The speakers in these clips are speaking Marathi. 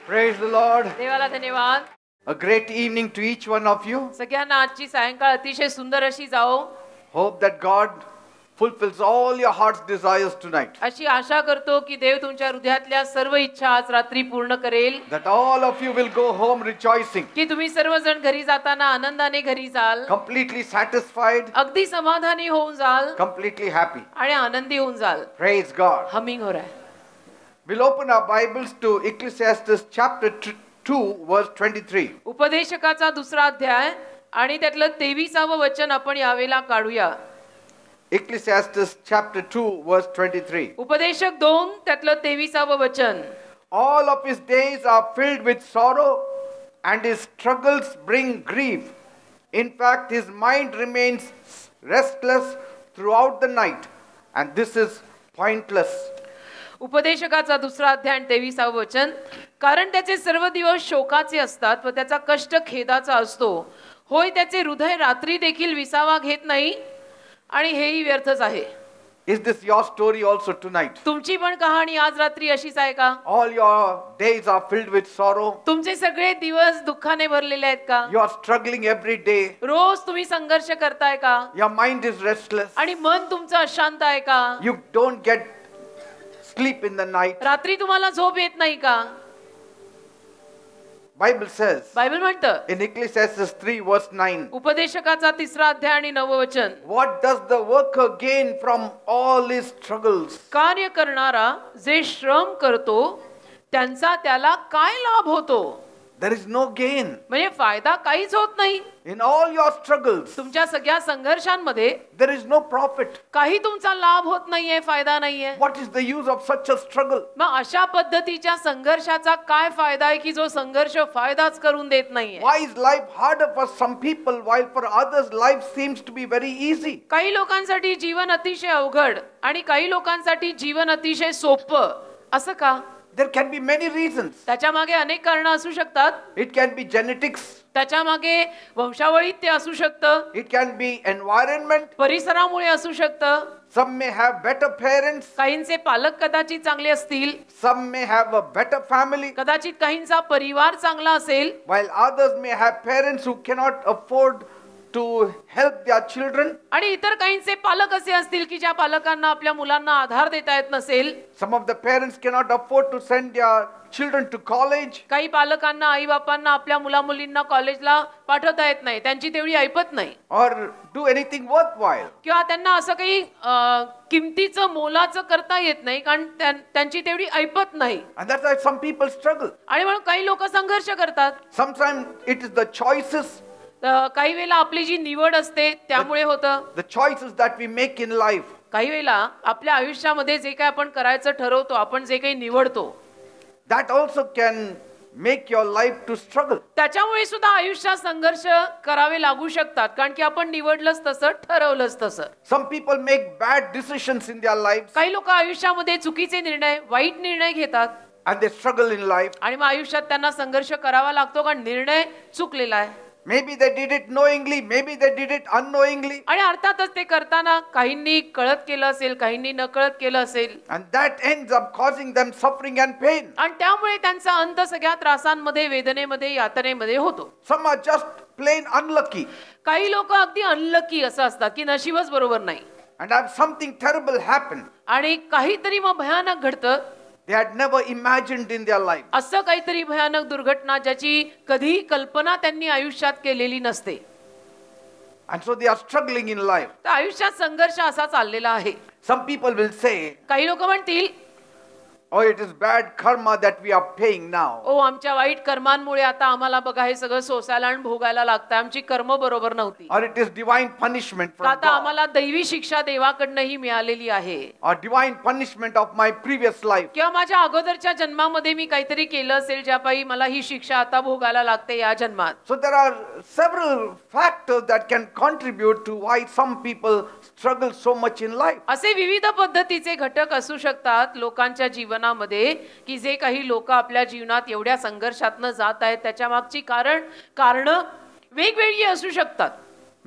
Praise the Lord. देवाला धन्यवाद. A great evening to each one of you. सगळ्यांना आजची सायंकाळ अतिशय सुंदर अशी जाओ. Hope that God fulfills all your heart's desires tonight. अशी आशा करतो की देव तुमच्या हृदयातल्या सर्व इच्छा आज रात्री पूर्ण करेल. That all of you will go home rejoicing. की तुम्ही सर्वजण घरी जाताना आनंदाने घरी जाल. Completely satisfied. अगदी समाधानी होऊन जाल. Completely happy. आणि आनंदी होऊन जाल. Praise God. हमिंग हो रहा है. We'll open our Bibles to Ecclesiastes chapter 2 verse 23. उपदेशकाचा दुसरा अध्याय आणि त्यातलं 23वे वचन आपण यावेळेला काढूया. Ecclesiastes chapter 2 verse 23. उपदेशक 2 त्यातलं 23वे वचन. All of his days are filled with sorrow and his struggles bring grief. In fact, his mind remains restless throughout the night, and this is pointless. उपदेशकाचा दुसरा अध्याय 23वे वचन. कारण त्याचे सर्व दिवस शोकाचे असतात व त्याचा कष्ट खेदाचा असतो. होय, त्याचे हृदय रात्री देखील विसावा घेत नाही आणि हेही व्यर्थच आहे. Is this your story also tonight? तुमची पण कहाणी आज रात्री अशीच आहे का? All your days are filled with sorrow. तुमचे सगळे दिवस दुःखाने भरलेले आहेत का? You are struggling every day. रोज तुम्ही संघर्ष करताय का? Your mind is restless. आणि मन तुमचं अशांत आहे का? You don't get sleep in the night. रात्री तुम्हाला झोप येत नाही का? Bible says बायबल म्हणतं in Ecclesiastes 3 verse 9. उपदेशकाचा तिसरा अध्याय आणि 9वे वचन. What does the worker gain from all his struggles? कार्य करणारा जे श्रम करतो त्यांचा त्याला काय लाभ होतो? There is no gain. म्हणजे फायदा काहीच होत नाही. In all your struggles, तुमच्या सगळ्या संघर्षांमध्ये there is no profit. काही तुमचा लाभ होत नाहीये, फायदा नाहीये. What is the use of such a struggle? मग अशा पद्धतीच्या संघर्षाचा काय फायदा आहे की जो संघर्ष फायदाच करून देत नाहीये? Why is life harder for some people while for others life seems to be very easy? काही लोकांसाठी जीवन अतिशय अवघड आणि काही लोकांसाठी जीवन अतिशय सोपं, असं का? There can be many reasons. त्याच्या मागे अनेक कारण असू शकतात. It can be genetics. त्याच्या मागे वंशावळीत ते असू शकतं. It can be environment. परिसरामुळे असू शकतं. Some may have better parents. काहींचे पालक कदाचित चांगले असतील. Some may have a better family. कदाचित काहींचा परिवार चांगला असेल. While others may have parents who cannot afford to help their children. आणि इतर काहींचे पालक असे असतील की ज्या पालकांना आपल्या मुलांना आधार देता येत नसेल. Some of the parents cannot afford to send their children to college. काही पालकांना आई बापांना आपल्या मुला-मुलींना कॉलेजला पाठवता येत नाही, त्यांची तेवढी ऐपत नाही. Or do anything worthwhile. किंवा त्यांना असं काही किमतीचं मोलाचं करता येत नाही कारण त्यांची तेवढी ऐपत नाही. And that's why some people struggle. आणि म्हणून काही लोक संघर्ष करतात. Sometimes it is the choices. काही वेळेला आपली जी निवड असते त्यामुळे होतं. The choices that we make in life. काही वेळेला आपल्या आयुष्यामध्ये जे काही आपण करायचं ठरवतो, आपण जे काही निवडतो, that also can make your life to struggle. त्याच्यामुळे सुद्धा आयुष्यात संघर्ष करावे लागू शकतात कारण की आपण निवडलंच तसं, ठरवलंच तसं. Some people make bad decisions in their lives. काही लोक आयुष्यामध्ये चुकीचे निर्णय, वाईट निर्णय घेतात. And they struggle in life. आणि मग आयुष्यात त्यांना संघर्ष करावा लागतो कारण निर्णय चुकलेला आहे. Maybe they did it knowingly, maybe they did it unknowingly. आणि अर्थातच ते करताना काहींनी कळत केलं असेल, काहींनी नकळत केलं असेल. And that ends up causing them suffering and pain. आणि त्यामुळे त्यांचा अंत सगळ्या त्रासांमध्ये, वेदनेमध्ये, यातनेमध्ये होतो. Some are just plain unlucky. काही लोक अगदी अनलकी असं असतात की नशीबच बरोबर नाही. And have something terrible happen. आणि काहीतरी मग भयानक घडतं. They had never imagined in their life. असं काहीतरी भयानक दुर्घटना ज्याची कधी कल्पना त्यांनी आयुष्यात केलेली नसते. And so they are struggling in life. तर आयुष्यात संघर्ष असा चाललेला आहे. Some people will say, काही लोक म्हणतील, oh, it is bad karma that we are paying now. ओ आमच्या वाईट कर्मांमुळे आता आम्हाला बघा हे सगळं सोसायला आणि भोगायला लागतं, आमची कर्म बरोबर नव्हती. Or it is divine punishment from आता God. आम्हाला दैवी शिक्षा देवाकडनंही मिळालेली आहे. Or divine punishment of my previous life. किंवा माझ्या अगोदरच्या जन्मामध्ये मी काहीतरी केलं असेल ज्यापायी मला ही शिक्षा आता भोगायला लागते या जन्मात. So there are several factors that can contribute to why some people struggle so much in life. असे विविध पद्धतीचे घटक असू शकतात लोकांच्या जीवनामध्ये की जे काही लोक आपल्या जीवनात एवढ्या संघर्षातनं जात आहेत त्याच्या मागची कारण वेगवेगळी असू शकतात.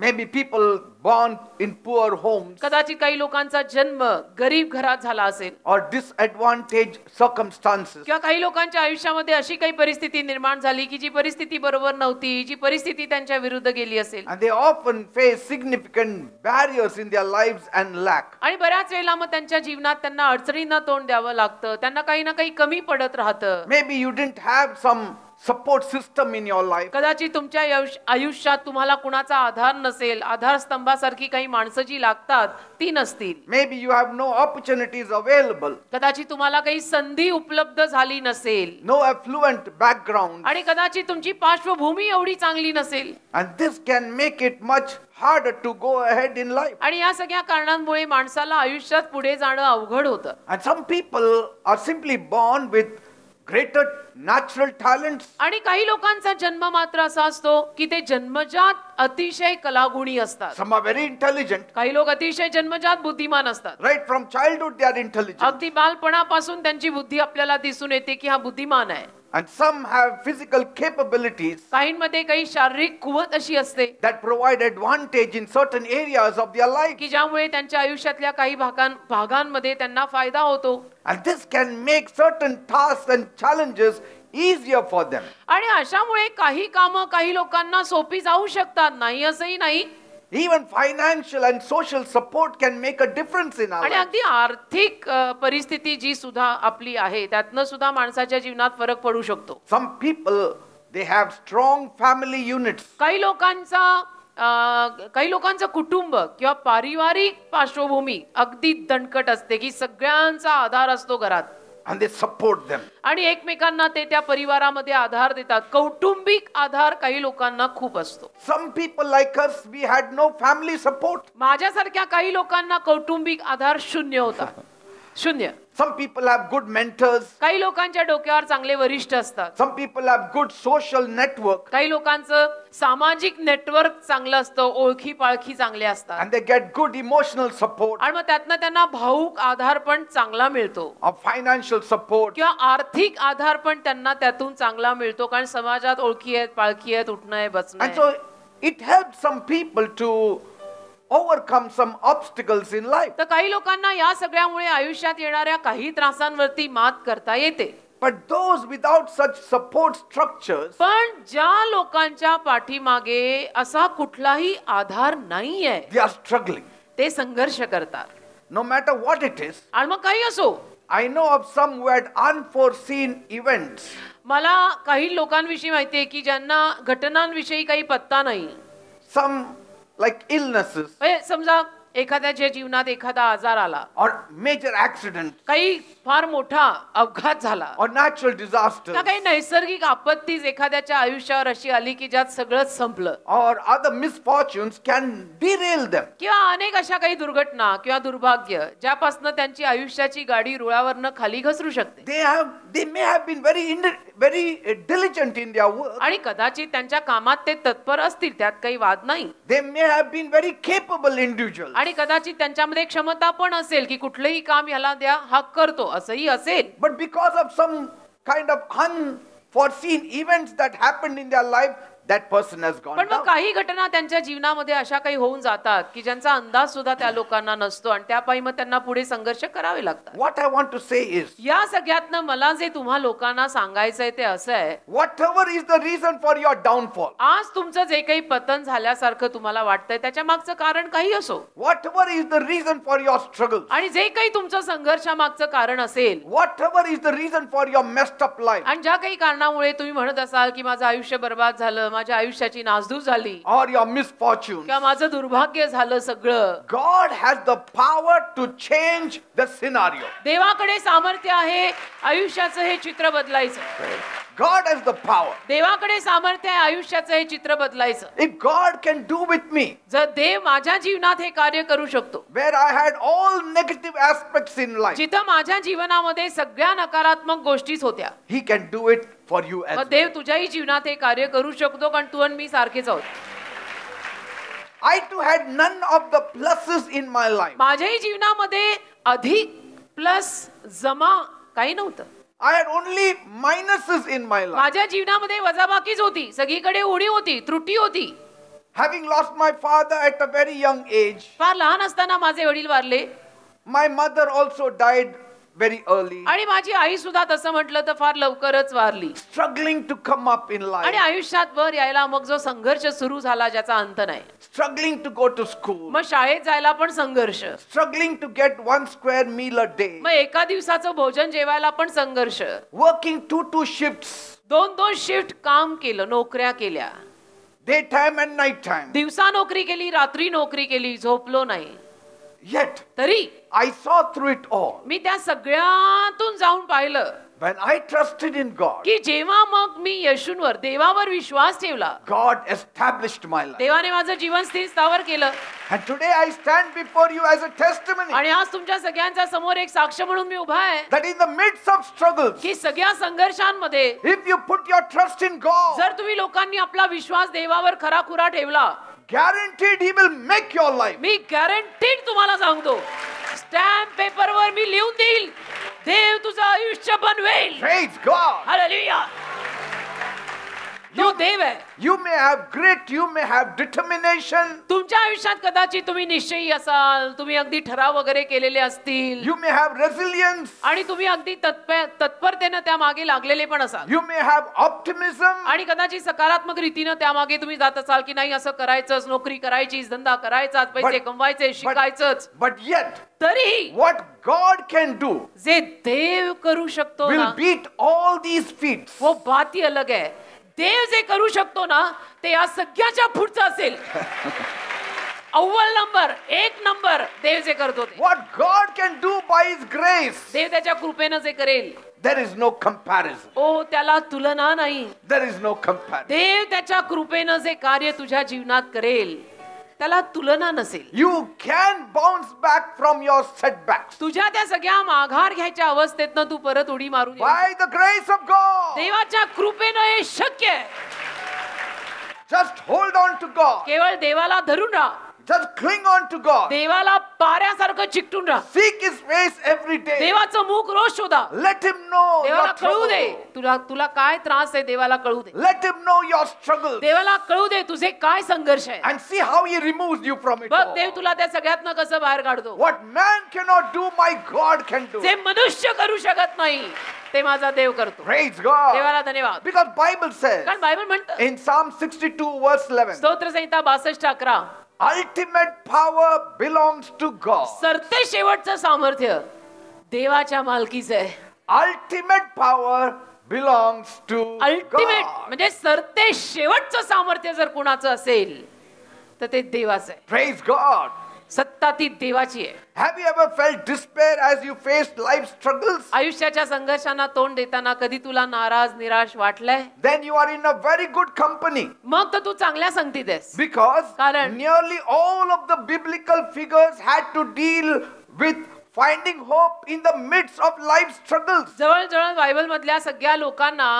Maybe people born in poor homes कदाचित काही लोकांचा जन्म गरीब घरात झाला असेल, or disadvantaged circumstances. किंवा काही लोकांच्या आयुष्यामध्ये अशी काही परिस्थिती निर्माण झाली की जी परिस्थिती बरोबर नव्हती, जी परिस्थिती त्यांच्या विरुद्ध गेली असेल, And they often face significant barriers in their lives and lack. आणि बऱ्याच वेळेला मग त्यांच्या जीवनात त्यांना अडचणींना तोंड द्यावं लागतं, त्यांना काही ना काही कमी पडत राहतं. Maybe you didn't have some support system in your life. कदाचित तुमच्या आयुष्यात तुम्हाला कुणाचा आधार नसेल, आधारस्तंभासारखी काही माणसं जी लागतात ती नसतील. Maybe you have no opportunities available, कदाचित तुम्हाला काही संधी उपलब्ध झाली नसेल, no affluent background. आणि कदाचित तुमची पार्श्वभूमी एवढी चांगली नसेल, And this can make it much harder to go ahead in life. आणि या सगळ्या कारणांमुळे माणसाला आयुष्यात पुढे जाणं अवघड होतं. And some people are simply born with greater natural talents. आणि काही लोकांचा जन्म मात्र असा असतो की ते जन्मजात अतिशय कलागुणी असतात. Some are very intelligent. काही लोक अतिशय जन्मजात बुद्धिमान असतात. Right from childhood they are intelligent. अगदी बालपणापासून त्यांची बुद्धी आपल्याला दिसून येते की हा बुद्धिमान आहे. And some have physical capabilities काहींमध्ये काही शारीरिक कुवत अशी असते that provide advantage in certain areas of their life. की ज्यामुळे त्यांच्या आयुष्यातल्या काही भागांमध्ये त्यांना फायदा होतो. And this can make certain tasks and challenges easier for them. आणि अशामुळे काही कामं काही लोकांना सोपी जाऊ शकतात, नाही असंही नाही. Even financial and social support can make a difference in our आणि lives. अगदी आर्थिक परिस्थिती जी सुद्धा आपली आहे त्यातनं सुद्धा माणसाच्या जीवनात फरक पडू शकतो. Some people, they have strong family units. काही लोकांचं कुटुंब किंवा पारिवारिक पार्श्वभूमी अगदी दणकट असते की सगळ्यांचा आधार असतो घरात, And they support them. आणि एकमेकांना ते त्या परिवारामध्ये आधार देतात. कौटुंबिक आधार काही लोकांना खूप असतो. Some people like us, we had no family support. माझ्यासारख्या काही लोकांना कौटुंबिक आधार शून्य होता, शून्य. Some people have good mentors. काही लोकांच्या डोक्यावर चांगले वरिष्ठ असतात. Some people have good social network. काही लोकांचं सामाजिक नेटवर्क चांगलं असतं, ओळखी पाळखी चांगले असतात, And they get good emotional support आणि मग त्यातनं त्यांना भावूक आधार पण चांगला मिळतो, or financial support. किंवा आर्थिक आधार पण त्यांना त्यातून चांगला मिळतो, कारण समाजात ओळखी आहेत, पाळखी आहेत, उठणं आहे, बसणं And आहे. so it helps some people to overcome some obstacles in life. तर काही लोकांना या सगळ्यामुळे आयुष्यात येणाऱ्या काही त्रासांवरती मात करता येते. But those without such support structures, पण ज्या लोकांच्या पाठीमागे असा कुठलाही आधार नाहीये they are struggling. ते संघर्ष करतात. No matter what it is. आणि मग काही असो, I know of some who had unforeseen events. मला काही लोकांविषयी माहिती आहे की ज्यांना घटनांविषयी काही पत्ता नाही. Some like illnesses म्हणजे समजा एखाद्याच्या जीवनात एखादा आजार आला, or major accidents काही फार मोठा अपघात झाला, or natural disasters का काही नैसर्गिक आपत्तीच एखाद्याच्या आयुष्यावर अशी आली की ज्यात सगळंच संपलं, or other misfortunes can derail them. किंवा अनेक अशा काही दुर्घटना किंवा दुर्भाग्य ज्यापासून त्यांची आयुष्याची गाडी रुळावरनं खाली घसरू शकते. They may have been very diligent in their work. आणि कदाचित त्यांच्या कामात ते तत्पर असतील, त्यात काही वाद नाही. They may have been very capable individuals. आणि कदाचित त्यांच्यामध्ये क्षमता पण असेल की कुठलंही काम याला द्या हा करतो, असंही असेल. But because of some kind of unforeseen events that happened in their life, that person has gone पण मग down. काही घटना त्यांच्या जीवनामध्ये अशा काही होऊन जातात की ज्यांचा अंदाज सुद्धा त्या लोकांना नसतो, आणि त्यापायी मग त्यांना पुढे संघर्ष करावे लागतात. What I want to say is, या सगळ्यातनं मला जे तुम्हा लोकांना सांगायचंय ते असं आहे, whatever is the reason for your downfall, आज तुमचं जे काही पतन झाल्यासारखं तुम्हाला वाटतंय त्याच्या मागचं कारण काही असो, whatever is the reason for your struggles, आणि जे काही तुमचं संघर्षामागचं कारण असेल, whatever is the reason for your messed up life, आणि ज्या काही कारणामुळे तुम्ही म्हणत असाल की माझं आयुष्य बर्बाद झालं, माझ्या आयुष्याची नासधूस झाली, or your misfortunes, किंवा माझं दुर्भाग्य झालं सगळं, God has the power to change the scenario. देवाकडे सामर्थ्य आहे आयुष्याचं हे चित्र बदलायचं. God has the power. देवाकडे सामर्थ्य आहे आयुष्याचं हे चित्र बदलायचं. If God can do with me, जर देव माझ्या जीवनात हे कार्य करू शकतो, where I had all negative aspects in life, जिथं माझ्या जीवनामध्ये सगळ्या नकारात्मक गोष्टीच होत्या, He can do it for you as मग well. देव तुझ्याही जीवनात हे कार्य करू शकतो, कारण तू आणि मी सारखेच आहोत. I too had none of the pluses in my life. माझ्याही जीवनामध्ये अधिक प्लस जमा काही नव्हतं. I had only minuses in my life. माझ्या जीवनामध्ये वजाबाकीच होती, सगळीकडे उणीव होती, त्रुटी होती. Having lost my father at a very young age, फार लहान असताना माझे वडील वारले my mother also died very early, आणि माझी आई सुद्धा तसं म्हटलं तर फार लवकरच Warli. struggling to come up in आणि life, आयुष्यात वर यायला मग जो संघर्ष सुरू झाला ज्याचा अंत नाही. struggling to go to school, मग शाळेत जायला पण संघर्ष, struggling to get 1 square meal a day, मग एका दिवसाचं भोजन जेवायला पण संघर्ष, working 2 shifts, 2 शिफ्ट काम केलं, नोकऱ्या केल्या, daytime and nighttime. दिवसा नोकरी केली, रात्री नोकरी केली, झोपलो नाही. Yet, तरी I saw through it all. मी त्या सगळ्यातून जाऊन पाहिलं When I trusted in God, की जेव्हा मग मी येशूंवर, देवावर विश्वास ठेवला, God established my life. देवाने माझं जीवन स्थिर स्थावर केलं. And today I stand before you as a testimony आणि आज तुमच्या सगळ्यांच्या समोर एक साक्ष म्हणून मी उभा आहे that in the midst of struggles, की सगळ्या संघर्षांमध्ये if you put your trust in God, जर तुम्ही लोकांनी आपला विश्वास देवावर खराखुरा ठेवला, guaranteed He will make your life. Me guaranteed तुम्हाला सांगतो, स्टॅम्प पेपरवर मी लिहून देईल, देव तुझं आयुष्य बनवेल. Praise God. हालेलुया. तो देव आहे. You may have grit, you may have determination, तुमच्या आयुष्यात कदाचित तुम्ही निश्चयी असाल, तुम्ही अगदी ठराव वगैरे केलेले असतील, you may have resilience, आणि तुम्ही अगदी तत्परतेनं त्या मागे लागलेले पण असाल, you may have optimism, आणि कदाचित सकारात्मक रीतीनं त्यामागे तुम्ही जात असाल की नाही असं करायचंच, नोकरी करायचीच, धंदा करायचाच, पैसे कमवायचे, शिकायचंच. but yet तरीही what God can do जे देव करू शकतो will ना, beat all these feats. वो बात ही अलग आहे. देव जे करू शकतो ना ते या सगळ्याच्या पुढचं असेल. अव्वल नंबर, 1 नंबर देव जे करतो ते. What God can do by His grace, देव त्याच्या कृपेनं जे करेल, there is no comparison. ओ त्याला तुलना नाही. There is no comparison. देव त्याच्या कृपेनं जे कार्य तुझ्या जीवनात करेल त्याला तुलना नसेल. You can bounce back from your setbacks तुझ्या त्या सगळ्या माघार घ्यायच्या अवस्थेतनं तू परत उडी मारून ये. by the grace of God. देवाच्या कृपेनं हे शक्य आहे. Just hold on to God. केवळ देवाला धरून राहा, Just cling on to God. देवाला पाऱ्यासारखं चिकटून राहा, Seek His face every day. देवाचं मुख रोज शोधा, Let Him know देवाला your कळू दे trouble. तुला काय त्रास आहे, देवाला कळू दे, Let Him know your struggles. देवाला कळू दे तुझे काय संघर्ष आहे. And see how He removes you from it बघ all. देव तुला त्या सगळ्यातनं कसं बाहेर काढतो. What man cannot do, my God can do. जे मनुष्य करू शकत नाही ते माझा देव करतो. Praise God. देवाला धन्यवाद. Because Bible says कारण बायबल म्हणतं in Psalm 62 verse 11, स्तोत्र संहिता 62:11, ultimate power belongs to God. सरते शेवटचं सामर्थ्य देवाच्या मालकीचं आहे. Ultimate power belongs to ultimate God. म्हणजे सरते शेवटचं सामर्थ्य जर कुणाचं असेल तर ते देवाचं आहे. Praise God. सत्ता ती देवाची आहे. Have you ever felt despair as you faced life struggles? आयुष्याच्या संघर्षांना तोंड देताना कधी तुला नाराज, निराश वाटलंय? Then you are in a very good company. मग तर तू चांगल्या संगतीत आहेस. Because कारण nearly all of the biblical figures had to deal with finding hope in the midst of life struggles. जवळजवळ बायबल मधल्या सगळ्या लोकांना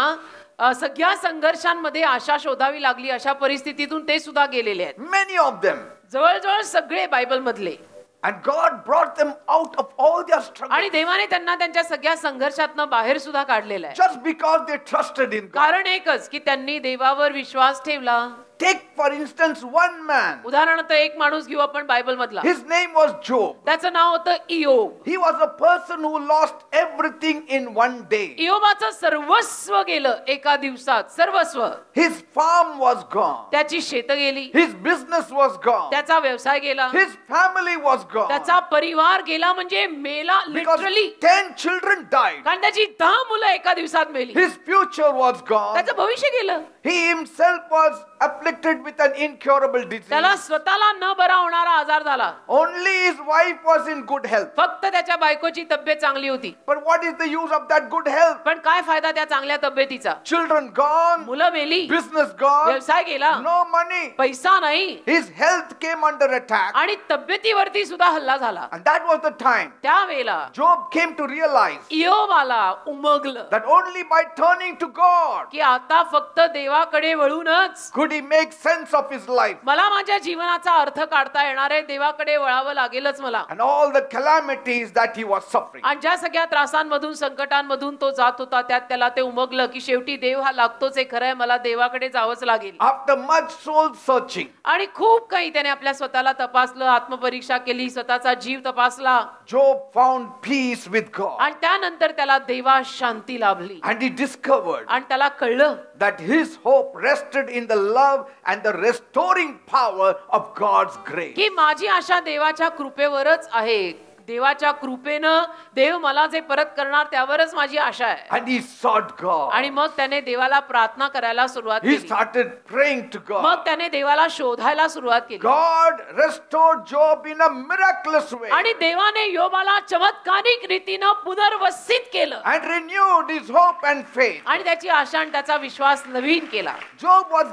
सगळ्या संघर्षांमध्ये आशा शोधावी लागली, अशा परिस्थितीतून ते सुद्धा गेलेले आहेत. Many of them. जवळजवळ सगळे बायबल मधले. And God brought them out of all their struggles. आणि देवाने त्यांना त्यांच्या सगळ्या संघर्षातनं बाहेर सुद्धा काढलेलं आहे. Just because they trusted in God. कारण एकच की त्यांनी देवावर विश्वास ठेवला. Take for instance one man. उदाहरणार्थ एक माणूस घेऊ आपण बायबल मधला. His name was Job. त्याचं नाव होतं इयोब. He was a person who lost everything in one day. इयोबाचं सर्वस्व गेलं एका दिवसात, सर्वस्व. His farm was gone. त्याची शेतं गेली, His business was gone. त्याचा व्यवसाय गेला, His family was gone. त्याचा परिवार गेला, म्हणजे मेला Because लिटरली. 10 children died. कारण त्याची 10 मुलं एका दिवसात मेली. His future was gone. त्याचं भविष्य गेलं. He himself was afflicted with an incurable disease. त्याला स्वतःला न बरा होणारा आजार झाला. Only his wife was in good health. फक्त त्याच्या बायकोची तब्येत चांगली होती. But what is the use of that good health? पण काय फायदा त्या चांगल्या तब्येतीचा? Children gone. मुलं मेली, Business gone. व्यवसाय गेला, No money. पैसा नाही, His health came under attack. आणि तब्येतीवरती सुद्धा हल्ला झाला. And that was the time त्यावेळेला Job came to realize इयोबाला उमगलं that only by turning to God की आता फक्त देवाकडे वळूनच could should he make sense of his life? मला माझ्या जीवनाचा अर्थ काढता येणार आहे, देवाकडे वळावं लागेलच मला. And all the calamities that he was suffering. आणि ज्या सगळ्या त्रासांमधून संकटांमधून तो जात होता, त्यात त्याला ते उमगलं की शेवटी देव हा लागतोच आहे, खरंय मला देवाकडे जावंच लागेल. After much soul searching, आणि खूप काही त्याने आपल्या स्वतःला तपासलं, आत्मपरीक्षा केली, स्वतःचा जीव तपासला. Job found peace with God. आणि त्यानंतर त्याला देवा शांती लाभली. And he discovered आणि त्याला कळलं that his hope rested in the love and the restoring power of God's grace. की माझी आशा देवाच्या कृपेवरच आहे. देवाच्या कृपेनं देव मला जे परत करणार त्यावरच माझी आशा आहे. And he sought God. आणि मग त्याने देवाला प्रार्थना करायला सुरुवात He केली. started praying to God. मग त्याने देवाला शोधायला सुरुवात केली. God restored Job in a miraculous way आणि देवाने योबाला चमत्कारिक रीतीनं पुनर्वसित केलं and renewed his hope and faith. आणि त्याची आशा आणि त्याचा विश्वास नवीन केला. Job was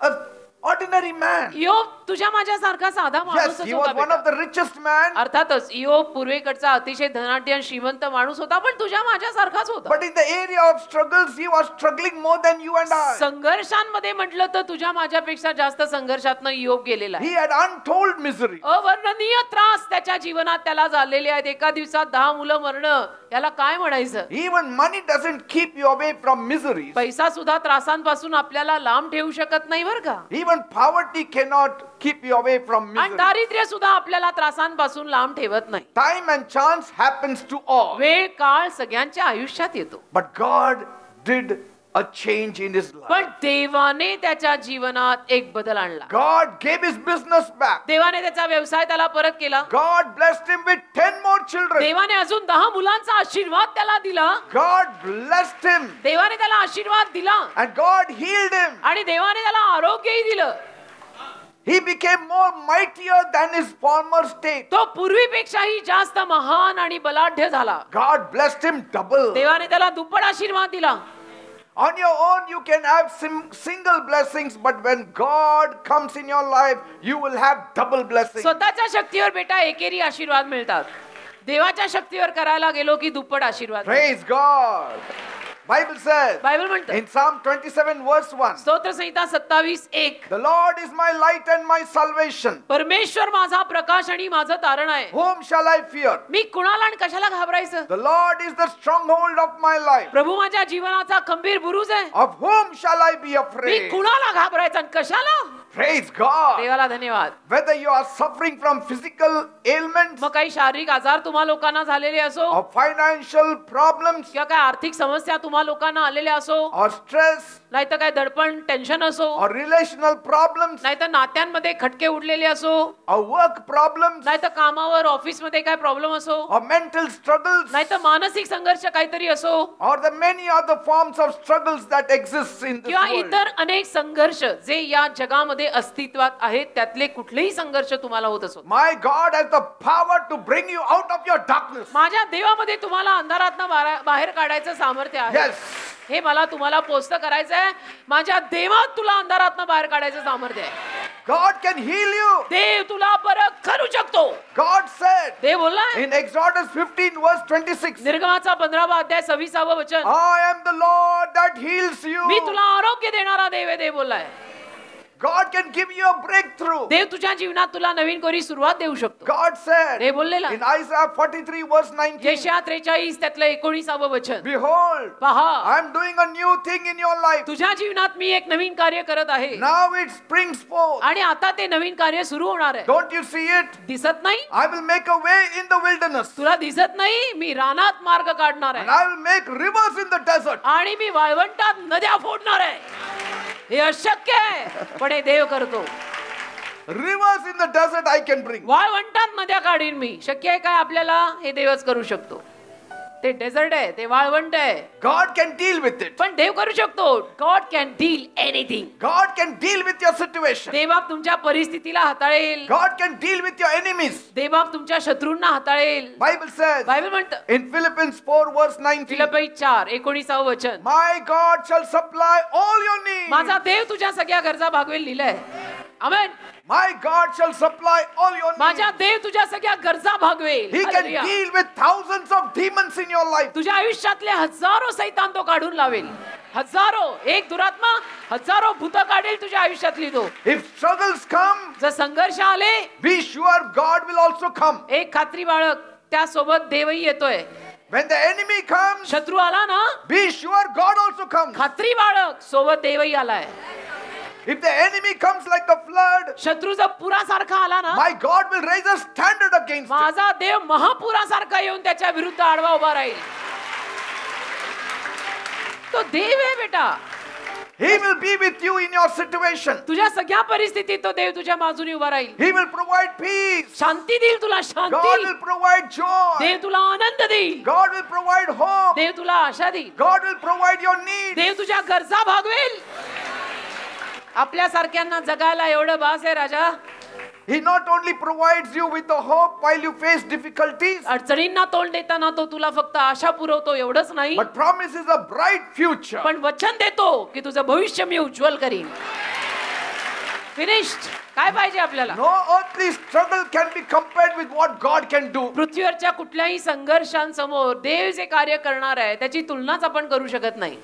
an ordinary man. योब तुझ्या माझ्यासारखा साधा Yes, माणूसच he होता was one of बेटा. the richest man. अर्थातच योब पूर्वेकडचा अतिशय धनाढ्य आणि श्रीमंत माणूस होता, पण तुझ्या माझ्यासारखाच होता. But in the area of struggles, he was struggling more than you and I. संघर्षांमध्ये म्हटलं तर तुझ्या माझ्यापेक्षा जास्त संघर्षातनं योब गेलेला आहे. He had untold misery. अवर्णनीय त्रास त्याच्या जीवनात त्याला झालेले आहेत. एका दिवसात 10 मुलं मरणं, याला काय म्हणायचं? Even money doesn't keep you away from miseries. पैसा सुद्धा त्रासांपासून आपल्याला लांब ठेवू शकत नाही बरं का. Even poverty cannot keep you away from आणि misery. दारिद्र्य सुद्धा आपल्याला त्रासांपासून लांब ठेवत नाही. Time and chance happens to all. वेळ काळ सगळ्यांच्या आयुष्यात येतो, But God did a change in his life. पण देवाने त्याच्या जीवनात एक बदल आणला. God gave his business back. देवाने त्याचा व्यवसाय त्याला परत केला. God blessed him with 10 more children. देवाने अजून 10 मुलांचा आशीर्वाद त्याला दिला. God blessed him देवाने त्याला आशीर्वाद दिला and God healed him. आणि देवाने त्याला आरोग्यही दिलं. He became more mightier than his former state. तो पूर्वीपेक्षाही जास्त महान आणि बलाढ्य झाला. God blessed him double. देवाने त्याला दुप्पट आशीर्वाद दिला. On your own, you can have single blessings, but when God comes in your life, you will have double blessings. स्वतःच्या शक्तीवर बेटा एकेरी आशीर्वाद मिळतात. देवाच्या शक्तीवर करायला गेलो की दुप्पट आशीर्वाद. Praise God. Bible says Bible म्हणतं in Psalm 27 verse 1, स्तोत्र संहिता 27:1, the Lord is my light and my salvation. परमेश्वर माझा प्रकाश आणि माझं तारण आहे. Whom shall I fear? मी कुणाला आणि कशाला घाबरायचं? The Lord is the stronghold of my life. प्रभू माझ्या जीवनाचा खंबीर बुरुज आहे. Of whom shall I be me afraid? कुणाला घाबरायचं आणि कशाला? Praise God. देवाला धन्यवाद. Whether you are suffering from physical ailments मग काही शारीरिक आजार तुम्हा लोकांना झालेले असो, or financial problems किंवा काय आर्थिक समस्या तुम्हा लोकांना आलेल्या असो, or stress नाहीतर काय दडपण टेन्शन असो, or relational problems नाहीतर नात्यांमध्ये खटके उडलेले असो, or work problems नाहीतर कामावर ऑफिसमध्ये काय प्रॉब्लेम असो, or mental struggles नाहीतर मानसिक संघर्ष काहीतरी असो, or the many other forms of struggles that exist in this किंवा world. इतर अनेक संघर्ष जे या जगामध्ये अस्तित्वात आहेत, त्यातले कुठलेही संघर्ष तुम्हाला होत असो, My God has the power to bring you out of your darkness. माझ्या देवामध्ये तुम्हाला अंधारातनं बाहेर काढायचं सामर्थ्य आहे. Yes. हे मला तुम्हाला पोस्ट करायचं आहे. माझ्या देवात तुला अंधारातनं बाहेर काढायचं सामर्थ्य आहे. God can heal you. देव तुला परत करू शकतो. God said Dev बोललाय in Exodus 15 verse 26, निर्गमाचा 15वा अध्याय 26वा वचन, I am the Lord that heals you. मी तुला आरोग्य देणारा देव आहे. देव बोललाय God can give you a breakthrough. देव तुझ्या जीवनात तुला नवीन कोरी सुरुवात देऊ शकतो. God said Dev बोललेला in Isaiah 43 verse 19, यशाया 43 त्यातलं 19वं वचन, Behold, पहा I am doing a new thing in your life. तुझ्या जीवनात मी एक नवीन कार्य करत आहे Now it springs forth. आणि आता ते नवीन कार्य सुरू होणार आहे. Don't you see it? दिसत नाही? I will make a way in the wilderness तुला दिसत नाही? मी रानात मार्ग काढणार and आहे I will make rivers in the desert. आणि मी वाळवंटात नद्या फोडणार आहे. हे अशक्य आहे, पण हे देव करतो. Rivers in the desert I can bring. वाळवंटात नद्या काढीन मी. शक्य आहे काय आपल्याला? हे देवच करू शकतो. ते डेझर्ट आहे, ते वाळवंट आहे, God can deal with it. पण देव करू शकतो. God can deal anything. God can deal with your situation. देवबाप तुमच्या परिस्थितीला हाताळेल. God can deal with your enemies. देवबाप तुमच्या शत्रूंना हाताळेल. Bible says बायबल म्हणतं in Philippians 4 verse 19, फिलिप्पी 4:19 वचन, My God shall supply all your needs. माझा देव तुझ्या सगळ्या गरजा भागवेल. लिहिलंय. आमेन. My God shall supply all your needs. माझ्या देव तुझ्या सगळ्या गरजा भागवेल. He can hallelujah. deal with thousands of demons in your life. तुझ्या आयुष्यातले हजारो सैतान तो काढून लावेल. हजारो. एक दुरात्मा हजारो भूतं काढेल तुझ्या आयुष्यातली तो. If struggles come, जर संघर्ष आले, be sure God will also come. एक खात्री बाळग, त्यासोबत देवही येतोय. When the enemy comes, शत्रू आला ना, be sure God also comes. खात्री बाळग, सोबत देवही आलाय. If the enemy comes like a flood, शत्रू जर पुरासारखा आला ना, my God will raise a standard against it. माझा देव महापुरासारखा येऊन त्याच्या विरुद्ध आडवा उभा राहील. तो देव आहे बेटा. He will be with you in your situation. तुझ्या सगळ्या परिस्थितीत तो देव तुझ्या बाजूने उभा राहील. He will provide peace. शांती देईल तुला, God Shanti. will provide joy. देव तुला आनंद देईल. God will provide hope. देव तुला आशा देईल. God will provide your needs. देव तुझ्या गरजा भागवेल. आपल्यासारख्यांना जगायला एवढं बास आहे राजा. He not only provides you with the hope while you face difficulties, अडचणींना तोंड देताना तो तुला फक्त आशा पुरवतो एवढंच नाही, but promises a bright future. पण वचन देतो की तुझं भविष्य मी उज्ज्वल करीन. फिनिश्ड. काय पाहिजे आपल्याला? No earthly struggle can be compared with what God can do. पृथ्वीवरच्या कुठल्याही संघर्षांसमोर देव जे कार्य करणार आहे त्याची तुलनाच आपण करू शकत नाही.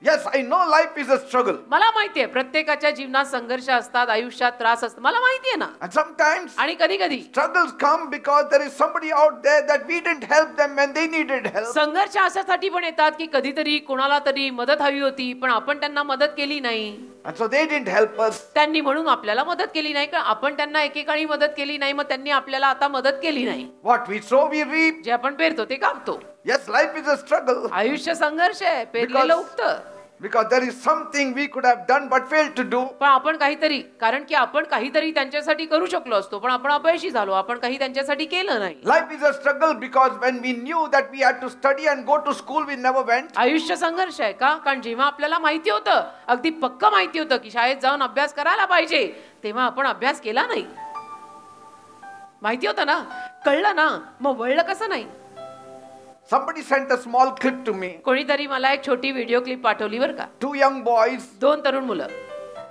Yes, I know life is a struggle. मला माहितीये प्रत्येकाच्या जीवनात संघर्ष असतात, आयुष्यात त्रास असतात. मला माहितीये ना. And sometimes आणि कधी कधी struggles come because there is somebody out there that we didn't help them when they needed help. संघर्ष अशासाठी पण येतात की कधीतरी कोणाला तरी मदत हवी होती पण आपण त्यांना मदत केली नाही. And so they didn't help us. त्यांनी म्हणून आपल्याला मदत केली नाही, कारण आपण त्यांना एकेकाळी मदत केली नाही, मग त्यांनी आपल्याला आता मदत केली नाही. What we sow, we reap. जे आपण पेरतो ते कापतो. Yes, life is a struggle आयुष्य संघर्ष आहे. पेरलेलं उगतं. because there is something we could have done but failed to do. पण आपण काहीतरी, कारण की आपण काहीतरी त्यांच्यासाठी करू शकलो असतो पण आपण अपयशी झालो. आपण काही त्यांच्यासाठी केलं नाही. Life is a struggle because when we knew that we had to study and go to school, we never went. आयुष्य संघर्ष आहे का? कारण जेव्हा आपल्याला माहिती होतं, अगदी पक्क माहिती होतं की शाळेत जाऊन अभ्यास करायला पाहिजे, तेव्हा आपण अभ्यास केला नाही. माहिती होतं ना, कळलं ना, मग वळलं कसं नाही. Somebody sent a small clip to me. कोणीतरी मला एक छोटी व्हिडिओ क्लिप पाठवली बरं का. 2 young boys, दोन तरुण मुलं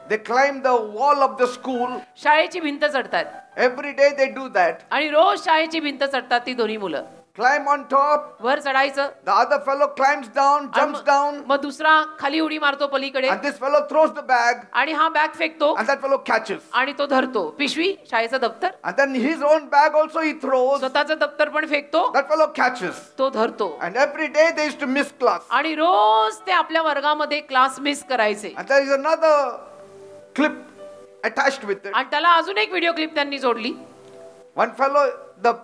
they climb the wall of the school. शाळेची भिंत चढतात Every day they do that. आणि रोज शाळेची भिंत चढतात ती दोन्ही मुलं. Climb on top. वर चढायचं, The other fellow climbs down, jumps down. मग दुसरा खाली उडी मारतो पलीकडे And this fellow throws the bag. आणि हा बॅग फेकतो And that fellow catches. आणि तो धरतो. पिशवी, शाळेचं दप्तर, And then his own bag also he throws. स्वतःचं दप्तर पण फेकतो, That fellow catches. तो धरतो. And every day they used to miss class. आणि रोज ते आपल्या वर्गामध्ये क्लास मिस करायचे. And there is another clip attached with it. आणि त्याला अजून एक व्हिडिओ क्लिप त्यांनी जोडली. One fellow,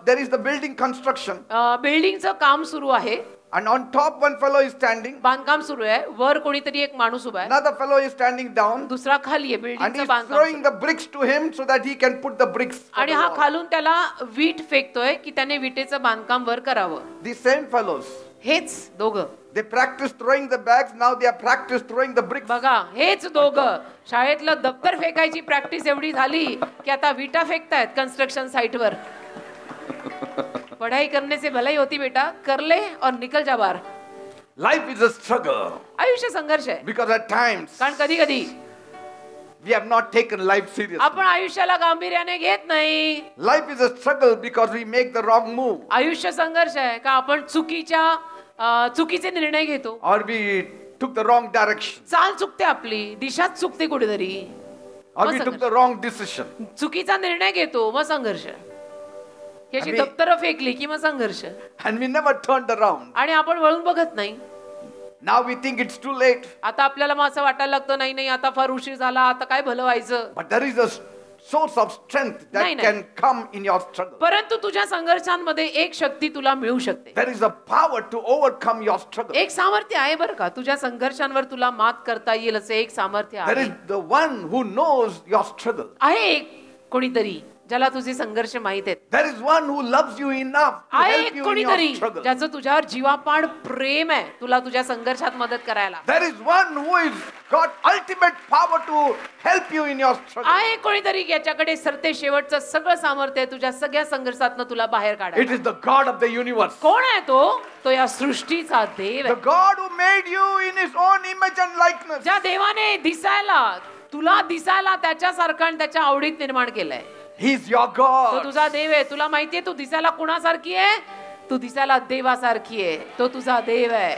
there is the building construction. बिल्डिंगचं काम सुरू आहे, And on top one fellow is standing. बांधकाम सुरू आहे. वर कोणीतरी एक माणूस उभा आहे, Another fellow is standing down. दुसरा खाली आहे. And बिल्डिंगचं he's बांधकाम throwing सुरू the bricks to him so that he can put the bricks आहे. on आणि the हा wall. खालून त्याला वीट फेकतोय की त्याने विटेचं बांधकाम वर करावं. These same fellows, हेच दोघं they practiced throwing the bags. Now they are practiced throwing the bricks. बघा, हेच दोघं शाळेतलं दप्तर फेकायची प्रॅक्टिस एवढी झाली की आता विटा फेकतायत कन्स्ट्रक्शन साइट वर. पढ़ाई करने से भलाई होती बेटा, कर ले और निकल जा बाहर. Life is a struggle आयुष्य संघर्ष आहे, because at times कारण कधी कधी we have not taken life seriously. आपण आयुष्याला गांभीर्याने घेत नाही. Life is a struggle because we make the wrong move आयुष्य संघर्ष आहे का आपण चुकीचे निर्णय घेतो, or we took the wrong direction चाल चुकते आपली, दिशाच चुकते कुठेतरी, or we took the wrong decision. चुकीचा निर्णय घेतो, मग संघर्ष. याची दप्तर फेकली की मग संघर्ष, And we never turned around. आणि आपण वळून बघत नाही. Now we think it's too late. आता आपल्याला मग असं वाटायला लागतं, नाही नाही आता फार उशीर झाला, आता काय भलं व्हायचं. But there is a source of strength that नाही, नाही. can come in your struggle. परंतु तुझ्या संघर्षांमध्ये एक शक्ती तुला मिळू शकते. There is a power to overcome your struggle. एक सामर्थ्य आहे बरं का, तुझ्या संघर्षांवर तुला मात करता येईल असं एक सामर्थ्य There आहे. is the one who knows your struggle. आहे एक कोणीतरी ज्याला तुझे संघर्ष माहित आहेत. There is one who loves you enough to आहे help एक you in कोणीतरी your struggle. ज्याचं तुझ्यावर जीवापाड प्रेम आहे, तुला तुझ्या संघर्षात मदत करायला. There is one who is got ultimate power to help you in your struggle. आहे कोणीतरी याच्याकडे सरते शेवटचं सगळं सामर्थ्य आहे तुझ्या सगळ्या संघर्षातनं तुला बाहेर It काढायला. is the God of the universe. कोण आहे तो? तो या सृष्टीचा देव The आहे. God who made you in his own image and likeness. ज्या देवाने तुला दिसायला त्याच्यासारखं आणि त्याच्या आवडीत निर्माण केलंय. He's your तो God. तुझा देव आहे. तुला माहितीये तू दिसायला कुणासारखी आहे? तू दिसायला देवासारखी आहे. तो तुझा देव आहे.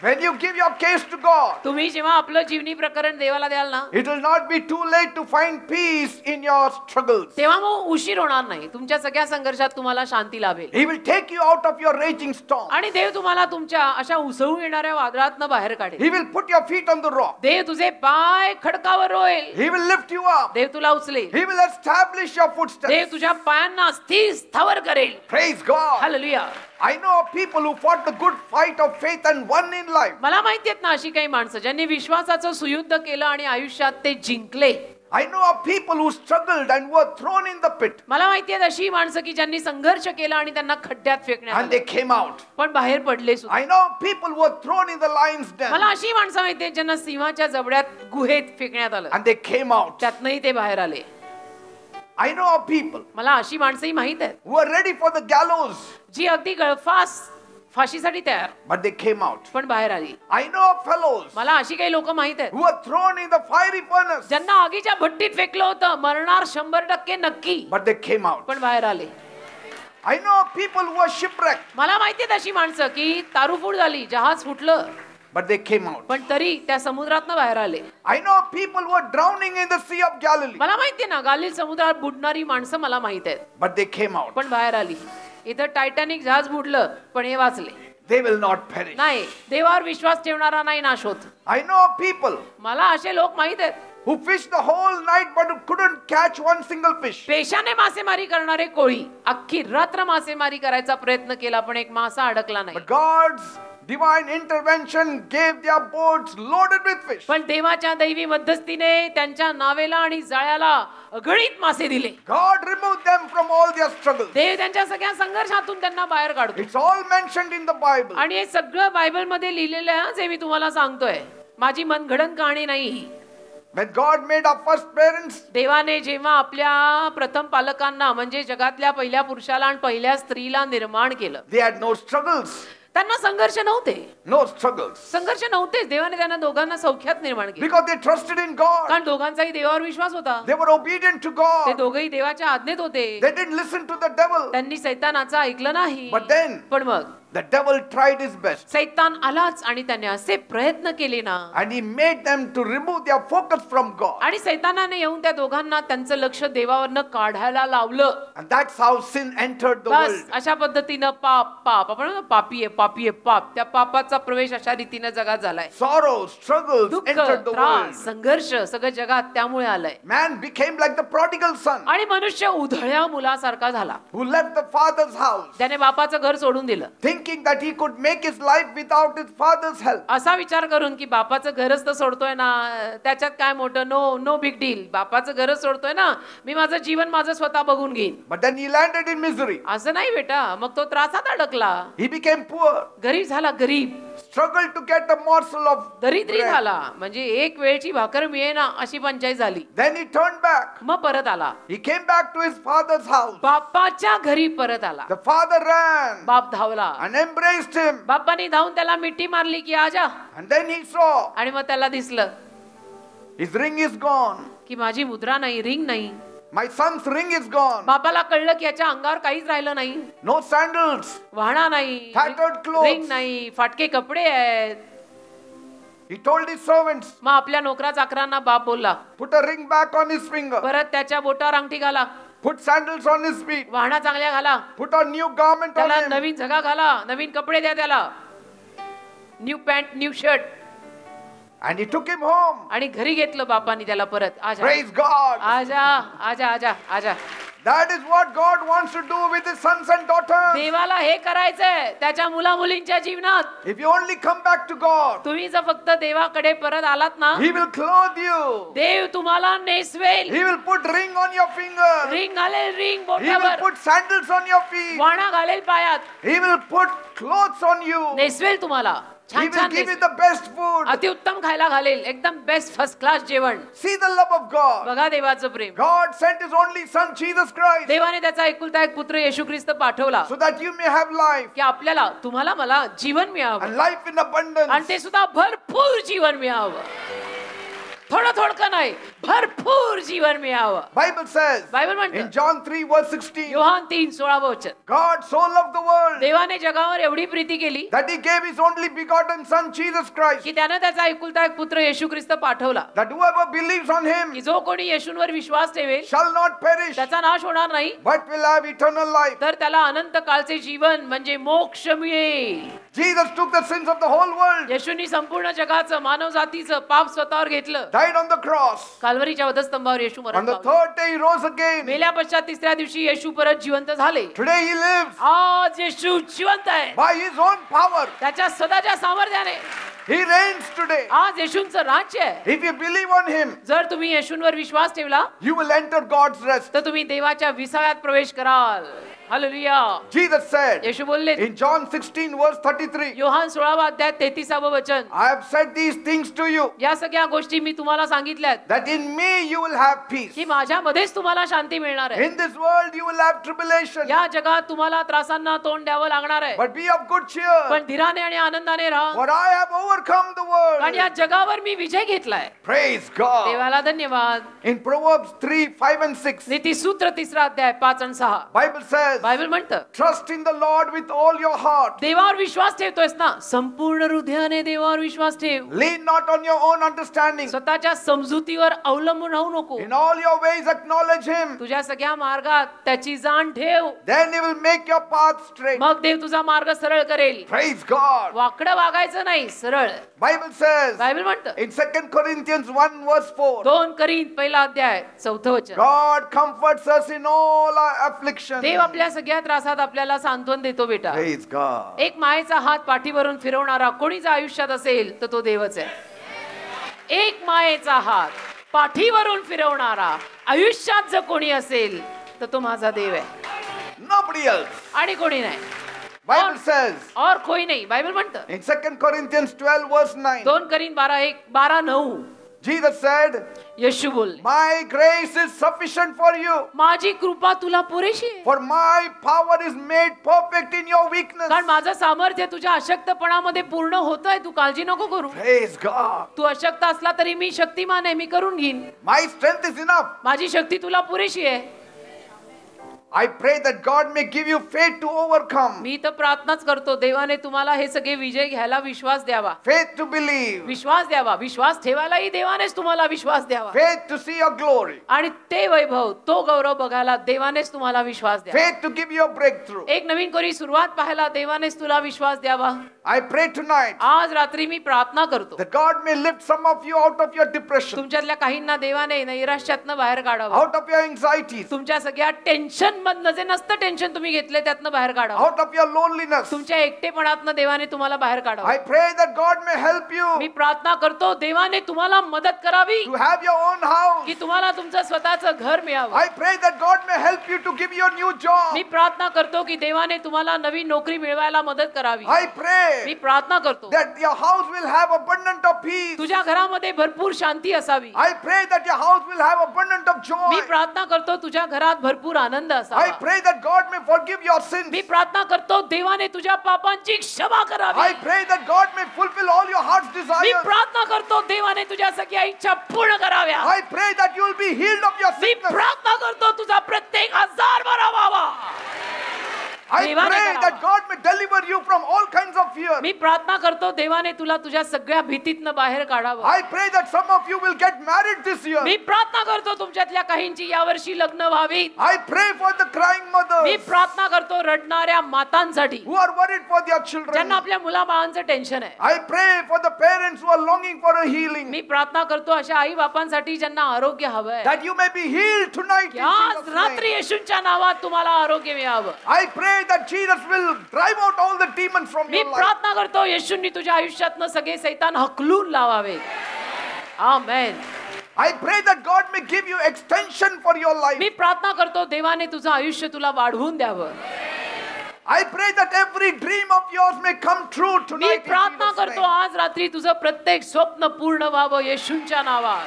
When you give your case to God, तुम्ही जेव्हा आपलं जीवनी प्रकरण देवाला द्याल ना, it will not be too late to find peace in your struggles. तेव्हा मग उशीर होणार नाही. तुमच्या सगळ्या संघर्षात तुम्हाला शांती लाभेल. He will take you out of your raging storm. आणि देव तुम्हाला तुमच्या अशा उसळून येणाऱ्या वादळातनं बाहेर काढेल. He will put your feet on the rock. देव तुझे पाय खडकावर रोवेल. He will lift you up. देव तुला उचलेल. He will establish your footsteps. देव तुझ्या पायांना स्थिर स्थावर करेल. Praise God. Hallelujah. I know of people who fought the good fight of faith and won in life. मला माहिती आहेत ना अशी काही माणसं ज्यांनी विश्वासाचं सुयुद्ध केलं आणि आयुष्यात ते जिंकले. I know of people who struggled and were thrown in the pit. मला माहिती आहेत अशी माणसं की ज्यांनी संघर्ष केला आणि त्यांना खड्ड्यात फेकण्यात And आलं. they came out. पण बाहेर पडले सुद्धा. I know of people who were thrown in the lion's den. मला अशी माणसं माहिती आहेत ज्यांना सिंहाच्या जबड्यात गुहेत फेकण्यात आलं. And they came out. त्यातनंही ते बाहेर आले. I know of people मला अशी माणसंही माहित आहेत who were ready for the gallows, जी अगदी गळफास फाशीसाठी तयार but they came out. पण बाहेर आली. I know of fellows मला अशी काही लोक माहित आहेत who were thrown in the fiery furnace, ज्यांना आगीच्या भट्टीत फेकलं होतं, मरणार 100% नक्की, but they came out. पण बाहेर आले. I know of people who were shipwrecked, मला माहिती आहेत अशी माणसं की तारूफूड झाली, जहाज फुटलं, but they came out. पण तरी त्या समुद्रातनं बाहेर आले. I know of people who were drowning in the Sea of Galilee, मला माहितीये ना गालिल समुद्रात बुडणारी माणसं मला माहित आहेत, but they came out. पण बाहेर आली. इथं टायटॅनिक जहाज बुडलं पण हे वाचले. They will not perish. नाही, देवावर विश्वास ठेवणारा नाही नाश होत. I know of people मला असे लोक माहित आहेत who fished the whole night but couldn't catch one single fish. पेशाने मासेमारी करणारे कोळी अख्खी रात्र मासेमारी करायचा प्रयत्न केला पण एक मासा अडकला नाही. But God's divine intervention gave their boats loaded with fish. पण देवाच्या दैवी मध्यस्थीने त्यांच्या नावेला आणि जाळ्याला अगणित मासे दिले. God removed them from all their struggles. देव त्यांच्या सगळ्या संघर्षातून त्यांना बाहेर काढतो. It's all mentioned in the Bible. आणि हे सगळं बायबल मध्ये लिहिलेलं आहे जे मी तुम्हाला सांगतोय. माझी मनगढंत कहाणी नाही ही. When God made our first parents, देवाने जेव्हा आपल्या प्रथम पालकांना म्हणजे जगातल्या पहिल्या पुरुषाला आणि पहिल्या स्त्रीला निर्माण केलं, they had no struggles. त्यांना संघर्ष नव्हते. No struggles. संघर्ष नव्हतेच. देवाने त्यांना दोघांना सौख्यात निर्माण केलं Because they trusted in God. कारण दोघांचाही देवावर विश्वास होता. They were obedient to ते God. दोघंही देवाच्या आज्ञेत होते. They didn't listen to the devil. त्यांनी सैतानाचं ऐकलं नाही. But then पण मग the devil tried his best. सैतान आलाच आणि त्याने असे प्रयत्न केले ना, And he made them to remove their focus from God. आणि सैतानाने येऊन त्या दोघांना त्यांचं लक्ष देवावरनं काढायला लावलं. And that's how sin entered the bus world. अशा पद्धतीनं पाप आपण म्हणतो पापी आहे पाप, त्या पापाचा प्रवेश अशा रीतीनं जगात झालाय. Sorrow, struggles दुःख, entered the world. त्रास, संघर्ष सगळं जगात त्यामुळे आलंय. Man became like the prodigal son आणि मनुष्य उधळ्या मुलासारखा झाला. who left the father's house, त्याने बापाचं घर सोडून दिलं, thinking that he could make his life without his father's help. असा विचार करून की बापाचं घरच तर सोडतोय ना, त्याच्यात काय मोठं, नो बिग डील, बापाचं घरच सोडतोय ना, मी माझं जीवन माझं स्वतः बघून घेईन. But then he landed in misery. असं नाही बेटा, मग तो त्रासात अडकला, He became poor, गरीब झाला, गरीब struggled to get a morsel of दरिद्री bread. झाला, म्हणजे एक वेळची भाकर मिळेना अशी पंचायत झाली. Then he turned back. मग परत आला, He came back to his father's house. बापाच्या घरी परत आला. The father ran बाप धावला, and embraced him. बापाने धावून त्याला मिठी मारली की आजा, And then he saw आणि मग त्याला दिसलं his ring is gone. की माझी मुद्रा नाही, रिंग नाही. My son's ring is gone. बापाला कळलं की याच्या अंगावर काहीच राहिलं नाही. No sandals. वाहना नाही, Tattered clothes. रिंग नाही, फाटके कपडे आहेत. He told his servants, मग आपल्या नोकरा चाकरांना बाप बोलला, put a ring back on his finger. परत त्याच्या बोटावर अंगठी घाला, Put sandals on his feet. वाहना चांगल्या घाला, Put a new garment on त्याला him. नवीन झगा घाला, नवीन कपडे द्या त्याला, new pant new shirt. And he took him home. आणि घरी घेतलं बापानी त्याला परत. आजा Praise God. आजा आजा आजा आजा. That is what God wants to do with his sons and daughters. देवाला हे करायचंय त्याच्या मुला मुलींच्या जीवनात. If you only come back to God, तुम्ही जर फक्त देवाकडे परत आलात ना, he will clothe you. देव तुम्हाला नेसवेल, He will put ring on your finger. Ring घालेल, रिंग He will बोटावर, put sandals on your feet. वाणा घालेल पायात, He will put clothes on you. नेसवेल तुम्हाला, He छान will छान give you नेसवेल. the best food. अतिउत्तम खायला घालेल, एकदम बेस्ट फर्स्ट क्लास जेवण. See the love of God. बघा देवाचं प्रेम. God sent his only son Jesus Christ देवाने त्याचा एकुलता एक पुत्र येशू ख्रिस्त पाठवला so that you may have life की आपल्याला तुम्हाला मला जीवन मिळावं and life in abundance. आणि ते सुद्धा भरपूर जीवन मिळावं. थोडं थोडकं नाही, भरपूर जीवन मिळावं. Bible says बायबल म्हणतं in John 3 verse 16, योहान 3:16 वचन, God so loved the world देवाने जगावर एवढी प्रीती केली that he gave his only begotten son Jesus Christ, की त्यानं त्याचा एकुलता एक पुत्र येशू ख्रिस्त पाठवला that whoever believes on him की जो कोणी येशूंवर विश्वास ठेवेल shall not perish त्याचा नाश होणार नाही but will have eternal life. तर त्याला अनंत काळचे जीवन म्हणजे मोक्ष मिळेल. Jesus took the sins of the whole world, येशूंनी संपूर्ण जगाचं मानव जातीचं पाप स्वतःवर घेतलं. died on the cross. काल्वरीच्या वधस्तंभावर Yeshu On मरण the पावले. third day he rose again. मेल्या पश्चात तिसऱ्या दिवशी येशू परत जिवंत झाले. Today he lives आज येशू जिवंत आहे by his own power. त्याच्या सदाच्या सामर्थ्याने. He reigns today. आज येशूंचं राज्य आहे. If you believe on him, जर तुम्ही येशूंवर विश्वास ठेवला you will enter God's rest. तर तुम्ही देवाच्या विसाव्यात प्रवेश कराल. हालेलुया. Jesus said येशू बोलले in John 16 verse 33, योहान 16 अध्याय 33 वचन, I have said these things to you या सगळ्या गोष्टी मी तुम्हाला सांगितल्यात that in me you will have peace. की माझ्यामध्येच तुम्हाला शांती मिळणार आहे. In this world you will have tribulation, या जगात तुम्हाला त्रासांना तोंड द्यावं लागणार आहे. but be of good cheer, पण धीराने आणि आनंदाने राहा for I have overcome the कारण या world. जगावर मी विजय घेतलाय. Praise God. देवाला धन्यवाद. In Proverbs 3, 5 and 6, नीतिसूत्र 3 अध्याय 5 आणि 6 Bible says, बायबल म्हणतं trust in the Lord with all your heart. देवावर विश्वास ठेवतोयस ना, संपूर्ण हृदयाने देवावर विश्वास ठेव. Lean not on your own understanding. स्वतःच्या समजुतीवर अवलंबून राहू नको. In all your ways acknowledge him. तुझ्या सगळ्या मार्गात त्याची जाण ठेव, Then he will make your path straight. मग देव तुझा मार्ग सरळ करेल. Praise God. वाकडं वागायचं नाही, सरळ. Bible says बायबल म्हणतं in 2 Corinthians 1 verse 4, 2 करीन 1 अध्याय 4 वचन, God comforts us in all our affliction. देव आपल्या सगळ्या त्रासात आपल्याला सांत्वन देतो बेटा. Praise God. एक मायेचा हात पाठीवरून फिरवणारा कोणी जर आयुष्यात असेल तर तो देवच आहे. एक मायेचा हात पाठीवरून फिरवणारा आयुष्यात जर कोणी असेल तर तो माझा देव आहे Nobody else. आणि कोणी नाही. Bible says और कोई नाही. बायबल म्हणतं in 2 Corinthians 12 verse 9, 2 करीन 12:9 Jesus said, येशू बोलले, my grace is sufficient for you, माझी कृपा तुला पुरेशी आहे. for my power is made perfect in your weakness. कारण माझं सामर्थ्य तुझ्या अशक्तपणामध्ये पूर्ण होतंय. तू काळजी नको करू. Praise God. तू अशक्त असला तरी मी शक्तिमान आहे, मी करून घेईन. My strength is enough. माझी शक्ती तुला पुरेशी आहे. I pray that God may give you faith to overcome, मी तर प्रार्थनाच करतो देवाने तुम्हाला हे सगळे विजय घ्यायला विश्वास द्यावा, faith to believe, विश्वास द्यावा. विश्वास ठेवायलाही देवानेच तुम्हाला विश्वास द्यावा faith to see your glory, आणि ते वैभव तो गौरव बघायला देवानेच तुम्हाला विश्वास द्यावा. faith to give you a breakthrough. एक नवीन कोरी सुरुवात पाहायला देवानेच तुला विश्वास द्यावा. I pray tonight आज रात्री मी प्रार्थना करतो that God may lift some of you out of your depression, तुमच्यातल्या काहींना देवाने नैराश्यातनं बाहेर काढावं. out of your anxieties, तुमच्या सगळ्या टेन्शन मधनं जे नसतं टेन्शन तुम्ही घेतले त्यातनं बाहेर काढावं. out of your loneliness. तुमच्या एकटेपणातनं देवाने तुम्हाला बाहेर काढावं. I pray that God may help me you प्रार्थना करतो देवाने तुम्हाला मदत करावी to have your own house. की तुम्हाला तुमचं स्वतःचं घर मिळावं. I pray that God may help you to give you a new job. मी प्रार्थना करतो की देवाने तुम्हाला नवीन नोकरी मिळवायला मदत करावी. I मी pray प्रार्थना करतो that your house will have abundant of peace. तुझ्या घरामध्ये भरपूर शांती असावी. I pray that your house will have abundant of joy. मी प्रार्थना करतो तुझ्या घरात भरपूर आनंद I असावा. pray that God may forgive your sins. मी प्रार्थना करतो देवाने तुझ्या पापांची क्षमा करावी. I pray that God may fulfill all your heart's me desires. प्रार्थना करतो देवाने तुझ्या सगळ्या इच्छा पूर्ण कराव्या. I pray that you will be healed of your me sickness. प्रार्थना करतो तुझा प्रत्येक आजार बरा व्हावा. I देवाने pray करावा. that God may deliver you from all kinds of fear. मी प्रार्थना करतो देवाने तुला तुझ्या सगळ्या भीतीतनं बाहेर काढावं. I pray that some of you will get married this year. मी प्रार्थना करतो तुमच्यातल्या काहींची यावर्षी लग्न व्हावीत. I pray for the crying me mothers प्रार्थना करतो रडणाऱ्या मातांसाठी who are worried for their children. ज्यांना आपल्या मुलाबाळांचं टेन्शन आहे. I pray for the parents who are longing for a healing. मी प्रार्थना करतो अशा आई बापांसाठी ज्यांना आरोग्य हवंय. That you may be healed tonight in आज Jesus' रात्री name. येशूंच्या नावात तुम्हाला आरोग्य मिळावं. I pray that Jesus will drive out all the demons from me your life. प्रार्थना करतो येशूंनी तुझ्या आयुष्यातनं सगळे सैतान हकलून लावावे. आमेन. I pray that God may give you extension for your life. मी प्रार्थना करतो देवाने तुझं आयुष्य तुला वाढवून द्यावं. I pray that every dream of yours may come true me tonight in प्रार्थना Jesus' करतो name. आज रात्री तुझं प्रत्येक स्वप्न पूर्ण व्हावं येशूंच्या नावात.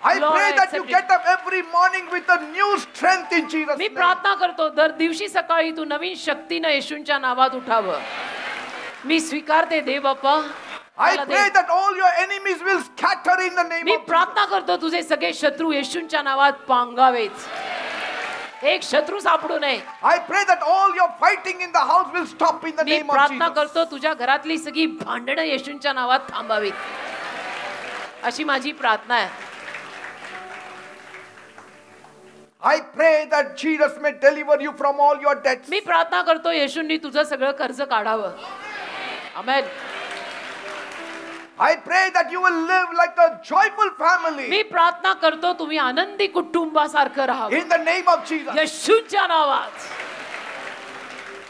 I Lord, pray I that you accept get up every morning with a new strength in Jesus' me name. प्रार्थना करतो दर दिवशी सकाळी तू नवीन शक्तीनं येशूंच्या नावात उठावं. मी स्वीकारते देव बाप्पा. I मला pray they. that all your enemies will scatter in the name me of Jesus. प्रार्थना करतो तुझे सगळे शत्रू येशूंच्या नावात पांगावेत. एक शत्रू सापडू नये. I pray that all your fighting in the house will stop in the me name of प्रार्थना Jesus. करतो तुझ्या घरातली सगळी भांडणं येशूंच्या नावात थांबावीत. अशी माझी प्रार्थना आहे. I pray that Jesus may deliver you from all your debts. मी प्रार्थना करतो येशूंनी तुझं सगळं कर्ज काढावं. आमेन. I pray that you will live like a joyful family मी प्रार्थना करतो तुम्ही आनंदी कुटुंबासारखं राहावं in the name of Jesus. येशूच्या नावात.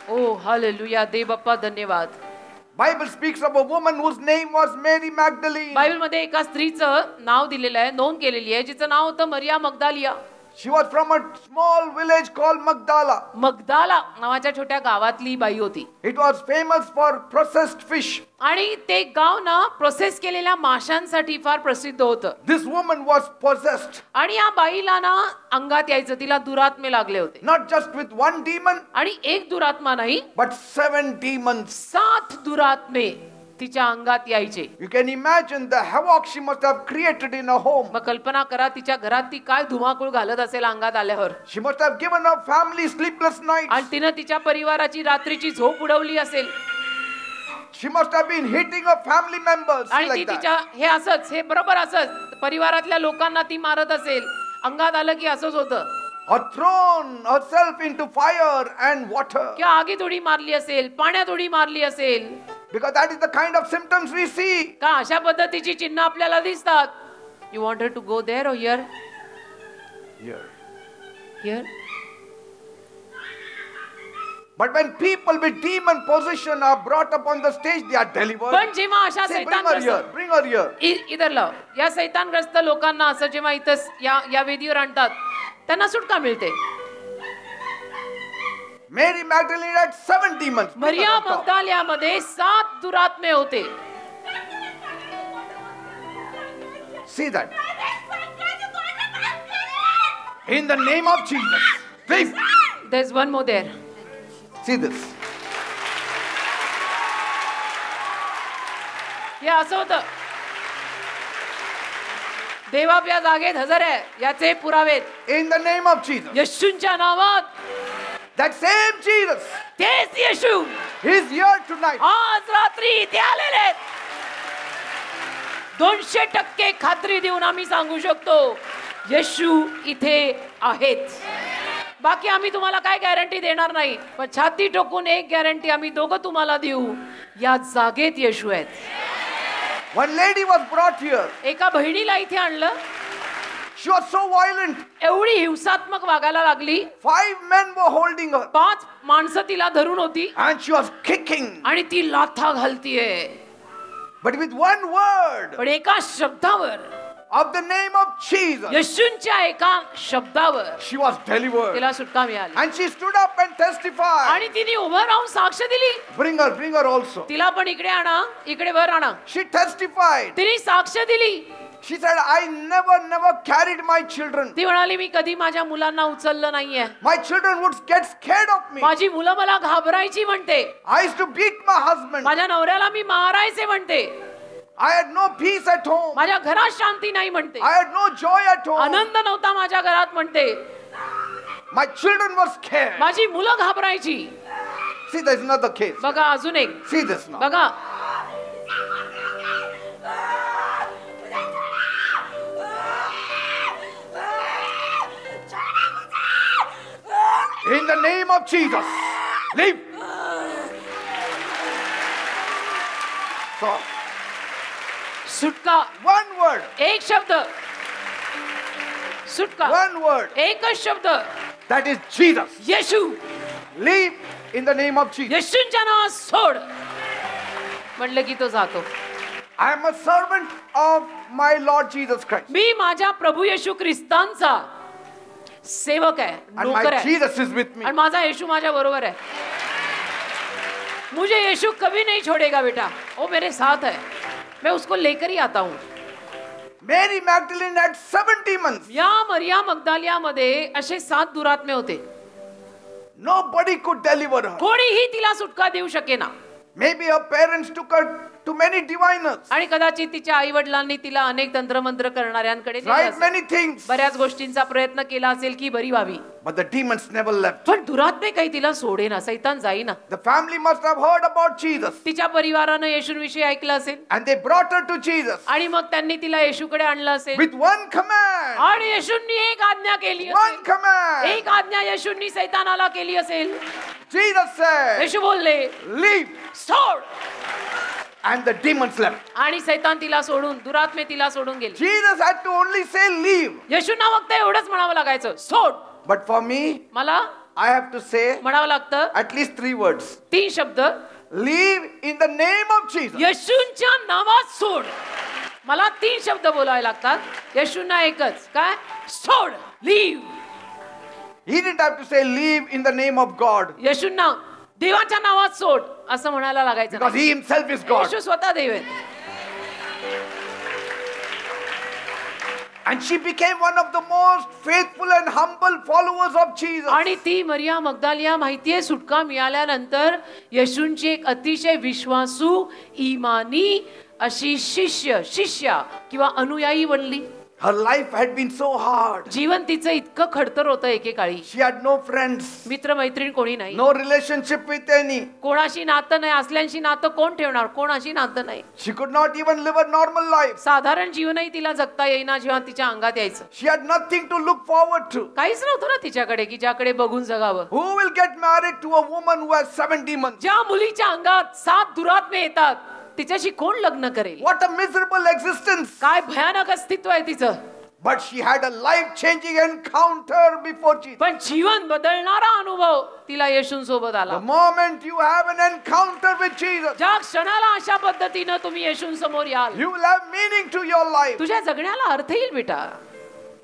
ओ हालेलुया. देव बाप्पा धन्यवाद. Bible speaks of a woman whose name was Mary Magdalene. Bible मध्ये एका स्त्रीचं नाव दिलेलं आहे, नोंद केलेली आहे, जिचं नाव होतं मरिया Magdalene. She was from a small village called Magdala. मगदाला नावाच्या छोट्या गावातली बाई होती. It was famous for processed fish. आणि ते गाव ना प्रोसेस केलेल्या माशांसाठी फार प्रसिद्ध होतं. This woman was possessed आणि या बाईला ना अंगात यायचं, तिला दुरात्मे लागले होते. not just with one demon आणि एक दुरात्मा नाही, but 7 demons. 7 दुरात्मे तिच्या अंगात यायचे. You can imagine the havoc she must have created in her home. मग कल्पना करा तिच्या घरात ती काय धुमाकूळ घालत असेल अंगात आल्यावर. She must have given her family sleepless nights. आणि तिनं तिच्या परिवाराची रात्रीची झोप उडवली असेल. She must have been hitting her family members आणि ती like that. तिच्या हे असंच, हे बरोबर असंच परिवारातल्या लोकांना ती मारत असेल. अंगात आलं की असंच होतं. Or thrown herself into fire and water. किंवा आगीत उडी मारली असेल, पाण्यात उडी मारली असेल. Because that is the kind of symptoms we see. का अशा पद्धतीची चिन्ह आपल्याला दिसतात. You wanted to go there और here? Here. Here. But when people with demon possession are brought up on the stage, they are delivered. पण जेव्हा अशा Say, bring her here, सैतानग्रस्त bring her here. इधर लाव, या सैतानग्रस्त लोकांना असं जेव्हा इथं या वेदीवर आणतात त्यांना सुटका मिळते. Mary Magdalene had 7 demons. मरिया मगदालियामध्ये 7 दुरात्मे होते. See that. In the name of Jesus. Please. There's one more there. See this. हे असं होतं. देव आपल्या जागेत हजर आहे याचे पुरावेत. In the name of Jesus. येशूंच्या नावात. That same Jesus तेच येशू is here tonight. आज रात्री इथे आलेले आहेत. 200% खात्री देऊन आम्ही सांगू शकतो येशू इथे आहेत. बाकी आम्ही तुम्हाला काय गॅरंटी देणार नाही, पण छाती टोकून एक गॅरंटी आम्ही दोघं तुम्हाला देऊ, या जागेत येशू आहेत. One lady was brought here. एका बहिणीला इथे आणलं. She was so violent. एवढी हिंसात्मक वागायला लागली. 5 men were holding her. 5 माणसं तिला धरून होती And she was kicking. आणि ती लाथा घालतीये. But with one word पण एका शब्दावर, of the name of Jesus, येशूंच्या एका शब्दावर she was delivered. तिला सुटका मिळाली. And she stood up and testified. आणि तिने उभं राहून साक्ष दिली. Bring her also. तिला पण इकडे आणा, इकडे वर आणा. She testified. तिने साक्ष दिली. She said, I never carried my children. ती म्हणाली मी कधी माझ्या मुलांना उचललं नाहीये. My children would get scared of me. माझी मुलं मला घाबरायची म्हणते. I used to beat my husband. माझ्या नवऱ्याला मी मारायचे म्हणते. I had no peace at home. माझ्या घरात शांती नाही म्हणते. I had no joy at home. आनंद नव्हता माझ्या घरात म्हणते. My children were scared. माझी मुलं घाबरायची. See, there's another case. बघा अजून एक. See this now. बघा In the name of Jesus, leave. So, सुटका. one word. एक शब्द. सुटका. One word. एकच शब्द. That is Jesus. Yeshu. Leave in the name of Jesus. येशूंच्या नावात सोड म्हणलं की तो जातो. I am a servant of my Lord Jesus Christ. मी माझ्या प्रभू येशू ख्रिस्तांचा सेवक आहे, And नोकर my आहे. Jesus is with me. आणि माझा येशू माझ्या बरोबर है. मुझे येशू कभी नहीं छोड़ेगा बेटा, वो मेरे साथ है, मैं उसको लेकर ही आता हूँ. Mary Magdalene had 7 demons. या मरिया मगदालियामध्ये असे 7 दुरात्मे होते. Nobody could deliver her. कोणीही तिला सुटका देऊ शकेना. Maybe her parents took her to many diviners, आणि कदाचित तिच्या आई वडिलांनी तिला अनेक तंत्रमंत्र करणाऱ्यांकडे नेले tried असेल. many things, बऱ्याच गोष्टींचा प्रयत्न केला असेल की बरी व्हावी, but the demons never left. पण दुरात्मे काही तिला सोडेना, सैतान जाईना. The family must have heard about Jesus, तिच्या परिवारानं येशूविषयी ऐकलं असेल and they brought her to Jesus आणि मग त्यांनी तिला येशूकडे आणलं असेल with one command. आणि येशूंनी एक आज्ञा केली One असेल. command. एक आज्ञा येशूंनी सैतानाला केली असेल. Jesus said, येशू बोलले, leave. सोड, And the demons left. आणि सैतान तिला सोडून, दुरात्मे तिला सोडून गेले. Jesus had to only say leave. येशूंना फक्त एवढंच म्हणावं लागायचं, सोड. But for me, मला I have to say म्हणावं लागतं at least 3 words. 3 शब्द, Leave in the name of Jesus. येशूंच्या नावात सोड. मला 3 शब्द बोलावे लागतात. येशूंना एकच, काय? सोड, leave. He didn't have to say leave in the name of God, येशूंना देवाच्या नावात सोड असं म्हणायला लागायचं because नाही. he himself is God. येशू स्वतः देव आहेत. And she became one of the most faithful and humble followers of Jesus. आणि ती मरिया मगदालिया माहितीये, सुटका मिळाल्यानंतर येशूंची एक अतिशय विश्वासू, इमानी अशी शिष्या किंवा अनुयायी बनली. Her life had been so hard. जीवन तिचं इतकं खडतर होतं एकेकाळी. She had no friends, मित्र मैत्रीण कोणी नाही, no relationship with any. कोणाशी नातं नाही. असल्यांशी नातं कोण ठेवणार? कोणाशी नातं नाही. She could not even live a normal life. साधारण जीवनही तिला जगता येईना जेव्हा तिच्या अंगात यायचं. She had nothing to look forward to. काहीच नव्हतं ना तिच्याकडे की ज्याकडे बघून जगावं. Who will get married to a woman who has 70 months? ज्या मुलीच्या अंगात 7 दुरात्मे येतात, तिच्याशी कोण लग्न करेल? What a miserable existence. काय भयानक अस्तित्व आहे तिचं. But she had a life-changing encounter before Jesus. पण जीवन बदलणारा अनुभव तिला येशूंसोबत आला. The moment you have an encounter with Jesus, ज्या क्षणाला अशा पद्धतीनं तुम्ही येशूंसमोर याल, you will have meaning to your life. तुझ्या जगण्याला अर्थ येईल बेटा.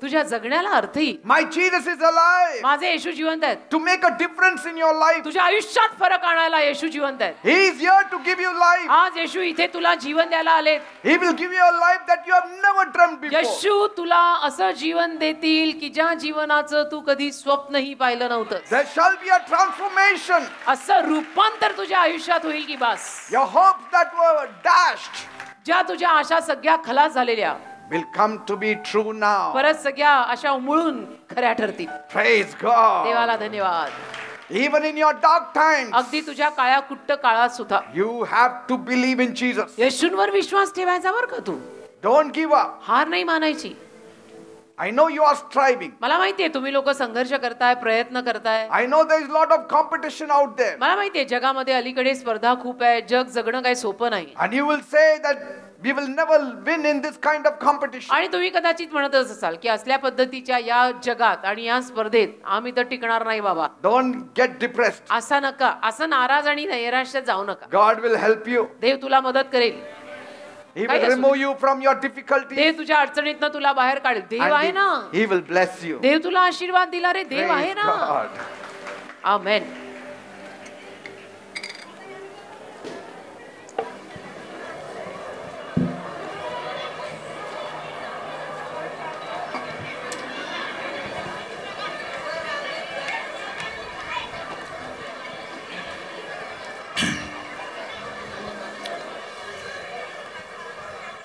तुझ्या जगण्याला अर्थ येईल. My Jesus is alive माझे येशू जिवंत आहेत. to make a difference in your life. तुझ्या आयुष्यात फरक आणायला येशू जिवंत आहेत. He is here to give you life. आज येशू इथे तुला जीवन द्यायला आलेत. He will give you a life that you have never dreamt before. येशू तुला असं जीवन देतील की ज्या जीवनाचं तू कधी स्वप्नही पाहिलं नव्हतं. There shall be a transformation. असं रूपांतर तुझ्या आयुष्यात होईल की बस. Your hopes that were dashed ज्या तुझ्या आशा सगळ्या खलास झालेल्या will come to be true now. परत सगळ्या आशा उमळून खऱ्या ठरतील. Praise God. देवाला धन्यवाद. Even in your dark times, अगदी तुझ्या काळ्या कुट्ट काळात सुद्धा you have to believe in Jesus. येशूंवर विश्वास ठेवायचा बरं का तू. Don't give up. हार नाही मानायची. I know you are striving. मला माहितीये तुम्ही लोक संघर्ष करताय, प्रयत्न करताय. I know there is a lot of competition out there. मला माहितीये जगामध्ये अलीकडे स्पर्धा खूप आहे. जग जगणं काही सोपं नाही. And you will say that we will never win in this kind of competition. आणि तुम्ही कदाचित म्हणतच असाल की असल्या पद्धतीच्या या जगात आणि या स्पर्धेत आम्ही तर टिकणार नाही बाबा. Don't get depressed. असं नका, असं नाराज आणि नैराश्यात जाऊ नका. God will help you. देव तुला मदत करेल. He will remove you from your difficulties. देव तुझ्या अडचणीतनं तुला बाहेर काढेल. देव आहे ना. And He will bless you. देव तुला आशीर्वाद दिला रे. देव आहे Praise ना. God. Amen.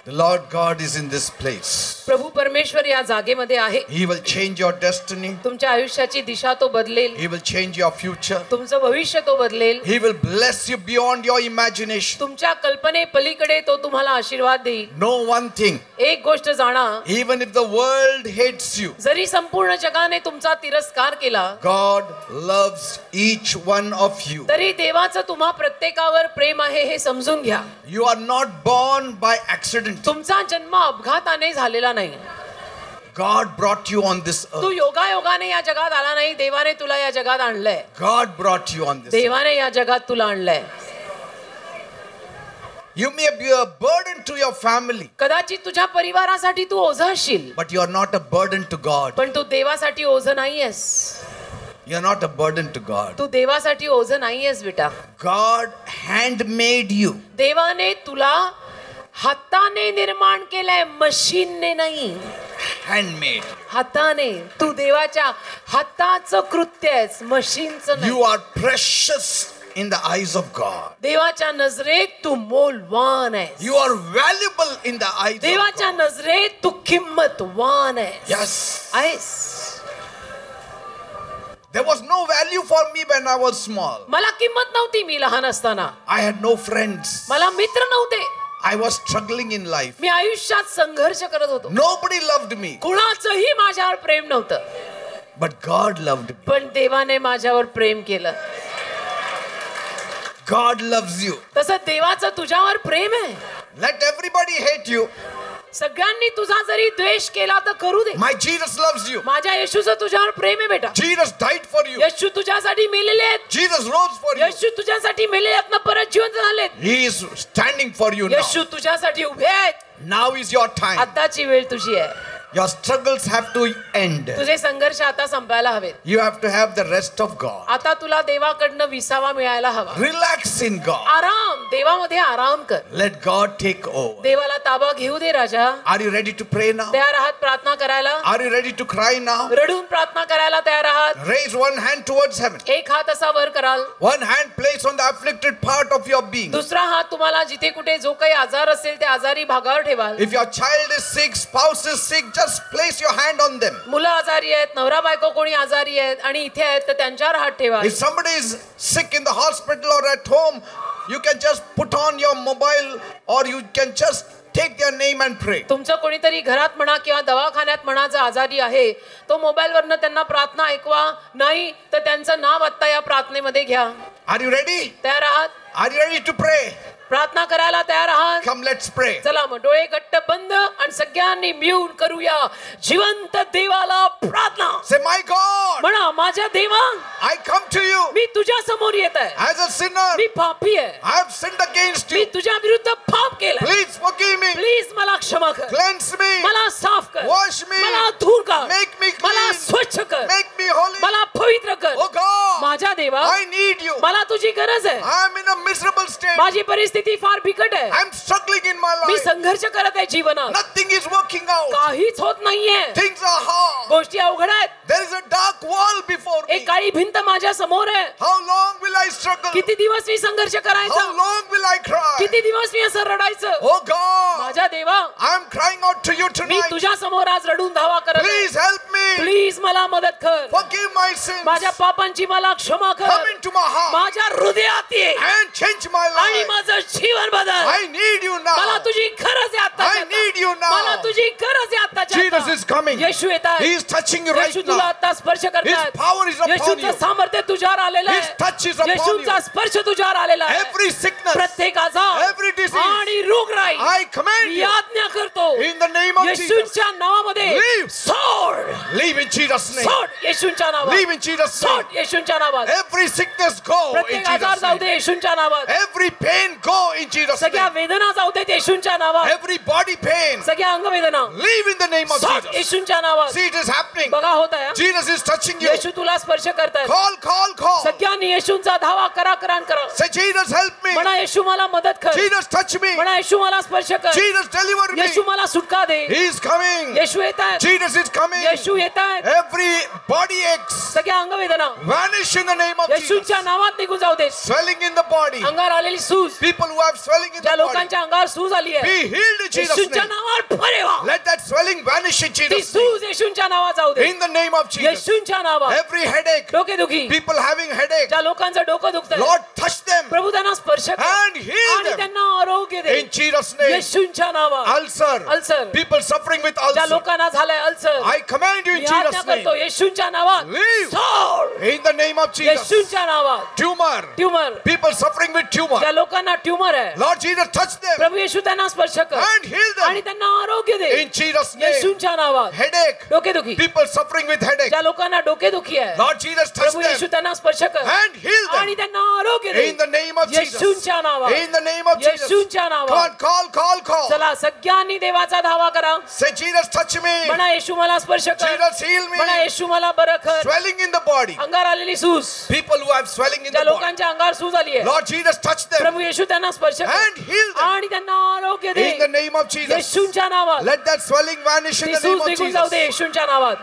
The Lord God is in this place. प्रभू परमेश्वर या जागेमध्ये आहे. He will change your destiny. तुमच्या आयुष्याची दिशा तो बदलेल. He will change your future. तुमचं भविष्य तो बदलेल. He will bless you beyond your imagination. तुमच्या कल्पने पलीकडे तो तुम्हाला आशीर्वाद देईल. Know one thing. एक गोष्ट जाणा, Even if the world hates you, जरी संपूर्ण जगाने तुमचा तिरस्कार केला, God loves each one of you. तरी देवाचं तुम्हा प्रत्येकावर प्रेम आहे हे समजून घ्या. You are not born by accident. तुमचा जन्म अपघाताने झालेला नाही. God brought you on this Tu earth. योगायोगाने या जगात आला नाही. देवाने तुला या जगात आणलंय. God brought you on this earth. देवाने या जगात तुला आणलंय. You may be a burden to your family, कदाचित तुझ्या परिवारासाठी तू ओझं असशील, but you are not a burden to God. पण तू देवासाठी ओझं नाहीयेस. You are not a burden to God. तू देवासाठी ओझं नाहीयेस बेटा. God handmade you. देवाने तुला हाताने निर्माण केलंय, मशीनने नाही. Handmade. हाताने. तू देवाच्या हाताचं कृत्य आहेस, मशीनचं नाही. You are precious in the eyes of God. देवाच्या नजरेत तू मोलवान आहेस. You are valuable in the eyes of देवाच्या God. नजरेत तू किंमतवान आहेस. Yes. आहेस. There was no value for me when I was small. मला किंमत नव्हती मी लहान असताना. I had no friends. मला मित्र नव्हते. I was struggling in life. मी आयुष्यात संघर्ष करत होतो. Nobody loved me. कुणाचंही माझ्यावर प्रेम नव्हतं. But God loved me. पण देवाने माझ्यावर प्रेम केलं. God loves you. तसं देवाचं तुझ्यावर प्रेम आहे. Let everybody hate you. सगळ्यांनी तुझा जरी द्वेष केला तर करू दे. My Jesus loves you. माझ्या येशूचं तुझ्यावर प्रेम आहे बेटा. Jesus died for you. येशू तुझ्यासाठी मेलेले आहेत. Jesus rose for you. येशू तुझ्यासाठी मेलेल्यातनं परत जिवंत झालेत. He is standing for you now. येशू तुझ्यासाठी उभे आहेत. Now is your time. आताची वेळ तुझी आहे. Your struggles have to end. तुझे संघर्ष आता संपायला हवेत. You have to have the rest of God. आता तुला देवाकडनं विसावा मिळायला हवा. Relax in God. आराम, देवामध्ये आराम कर. Let God take over. देवाला ताबा घेऊ दे राजा. Are you ready to pray now? तयार आहात प्रार्थना करायला? Are you ready to cry now? रडून प्रार्थना करायला तयार आहात? Raise one hand towards heaven. एक हात असा वर कराल. One hand placed on the afflicted part of your being. दुसरा हात तुम्हाला जिथे कुठे जो काही आजार असेल त्या आजारी भागावर ठेवाल. If your child is sick, spouse is sick, just place your hand on them. मुलं आजारी आहेत, नवरा बायको कोणी आजारी आहेत आणि इथे आहेत तर त्यांच्यावर हात ठेवा. If somebody is sick in the hospital or at home, you can just put on your mobile or you can just take their name and pray. तुमचं कोणीतरी घरात म्हणा किंवा दवाखान्यात म्हणा जो आजारी आहे तो मोबाईलवरनं त्यांना प्रार्थना ऐकवा. नाही तर त्यांचं नाव आता या प्रार्थनेमध्ये घ्या. Are you ready? तयार आहात? Are you ready to pray? प्रार्थना करायला तयार आहात? Come, let's pray. चला मग डोळे घट्ट बंद आणि सगळ्यांनी मिळून करूया जिवंत देवाला प्रार्थना. Say, my God, म्हणा माझ्या देवा I come to you मी तुझ्या समोर येत आहे. as a sinner. मी पापी आहे. I have sinned against me you. तुझ्या विरुद्ध पाप केलं. Please forgive me. प्लीज मला क्षमा कर. Cleanse me. मला साफ कर. Wash me. मला धुर कर. Make me मला clean. स्वच्छ कर. Make me holy. मला पवित्र कर. Oh God, माझ्या देवा I need you. मला तुझी गरज आहे. I am in a miserable state. माझी परिस्थिती फार बिकट आहे. I am struggling in my me life. संघर्ष करत आहे जीवनात. Nothing is working out. काहीच होत नाहीये. Things are hard. गोष्टी अवघड आहेत. There is a dark wall before me. एक काळी भिंत माझ्या समोर आहे. How long will I struggle? किती दिवस मी संघर्ष How करायचा? long will I cry? किती दिवस मी असं रडायचं? Oh God, माझ्या देवा I am crying out to you me tonight. तुझ्या समोर आज रडून धावा करत आहे. Please help me. प्लीज मला मदत कर. Forgive my sins. माझ्या पापांची मला क्षमा Come कर. into my heart माझ्या हृदयात ये and change my आणि life. माझं जीवन बदल. I need you मला now. तुझी गरज आहे आता. I need you now. मला तुझी गरज आहे आताच्या Jesus आता. is coming. येशू येत आहे. He is touching you right येशू तुला now. आता स्पर्श His करतात. power is upon येशूचं you. सामर्थ्य तुझ्यावर आलेलं His आहे. touch is upon येशूचा you. स्पर्श तुझ्यावर आलेला आहे. Every sickness, प्रत्येक आजार every disease, आणि रोगराई I command मी you आज्ञा करतो in the name of Jesus. येशूच्या नावामध्ये Leave. सोड. Leave in Jesus' name. सोड येशूच्या नावात. Leave in Jesus' name. सोड येशूच्या नावात. Every sickness go in प्रत्येक आजार Jesus' जाऊ name. दे येशूच्या नावात. Every pain go in Jesus' सगळ्या name. वेदना जाऊ देत येशूच्या नावात. Every body pain सगळ्या अंगवेदना leave in the name of सोड Jesus. येशूच्या नावात. See, it is happening. बघा होत आहे. Jesus is touching you. येशू तुला स्पर्श करतायत. Call, call, call. सगळ्यांनी येशूचा धावा करा करा. Say, Jesus, help me. म्हणा येशू मला मदत कर. Jesus, touch me. म्हणा येशू मला स्पर्श कर. Jesus, deliver me. येशू मला सुटका दे. He is coming. येशू येत आहेत. Jesus is coming. येशू येत आहेत. Every body aches सगळ्या अंगवेदना vanish in the name of Jesus. येशूच्या नावात निघून जाऊ दे. Swelling in the body. अंगावर आलेली सूज People who have swelling in ज्या the body. लोकांच्या अंगावर सूज आली आहे Be healed in Jesus' येशूच्या name. नावावर बरे व्हा. Let that swelling vanish in ती Jesus' name. सूज येशूच्या नावात जाऊ दे. In the name of Jesus. येशूच्या नावात. Every headache, डोकेदुखी people having headache, ज्या लोकांचं डोकं दुखतंय Lord, touch them प्रभू त्यांना स्पर्श कर and heal आणि them त्यांना आरोग्य दे in Jesus' name. येशूच्या नावात. Ulcer, Ulcer. people suffering with ज्या ulcer, लोकांना झालंय ulcer I command you in मी आज्ञा Jesus' name. करतो येशूच्या नावात. Leave. सोड In the name of Jesus. येशूच्या नावात. Tumor, tumour people suffering with tumor, ज्या लोकांना ट्यूमर आहे Lord Jesus, touch them प्रभू येशू त्यांना स्पर्श कर and heal आणि them त्यांना आरोग्य दे in Jesus' name. येशूच्या नावात. Headache, डोकेदुखी people suffering with headache, ज्या लोकांना डोकेदुखी आहे Lord Jesus, touch प्रभू येशू them त्यांना स्पर्श कर and heal आणि them त्यांना आरोग्य दे in the name of Jesus. येशूच्या नावात. In the name of Jesus. येशूच्या Come नावात. on, call, call, call. चला सगळ्यांनी देवाचा धावा करा. Say, Jesus, touch me. म्हणा येशू मला स्पर्श कर. Jesus, heal म्हणा me. येशू मला बरं कर. Swelling in the body, अंगावर आलेली सूज people who have swelling in ज्या the body, लोकांच्या अंगावर सूज आली आहे Lord Jesus, touch them प्रभू येशू त्यांना स्पर्श कर and heal them आणि त्यांना आरोग्य दे in the name of Jesus. येशूच्या नावात. Let that swelling vanish in ती the name सूज of निघून जाऊ दे Jesus. येशूच्या नावात.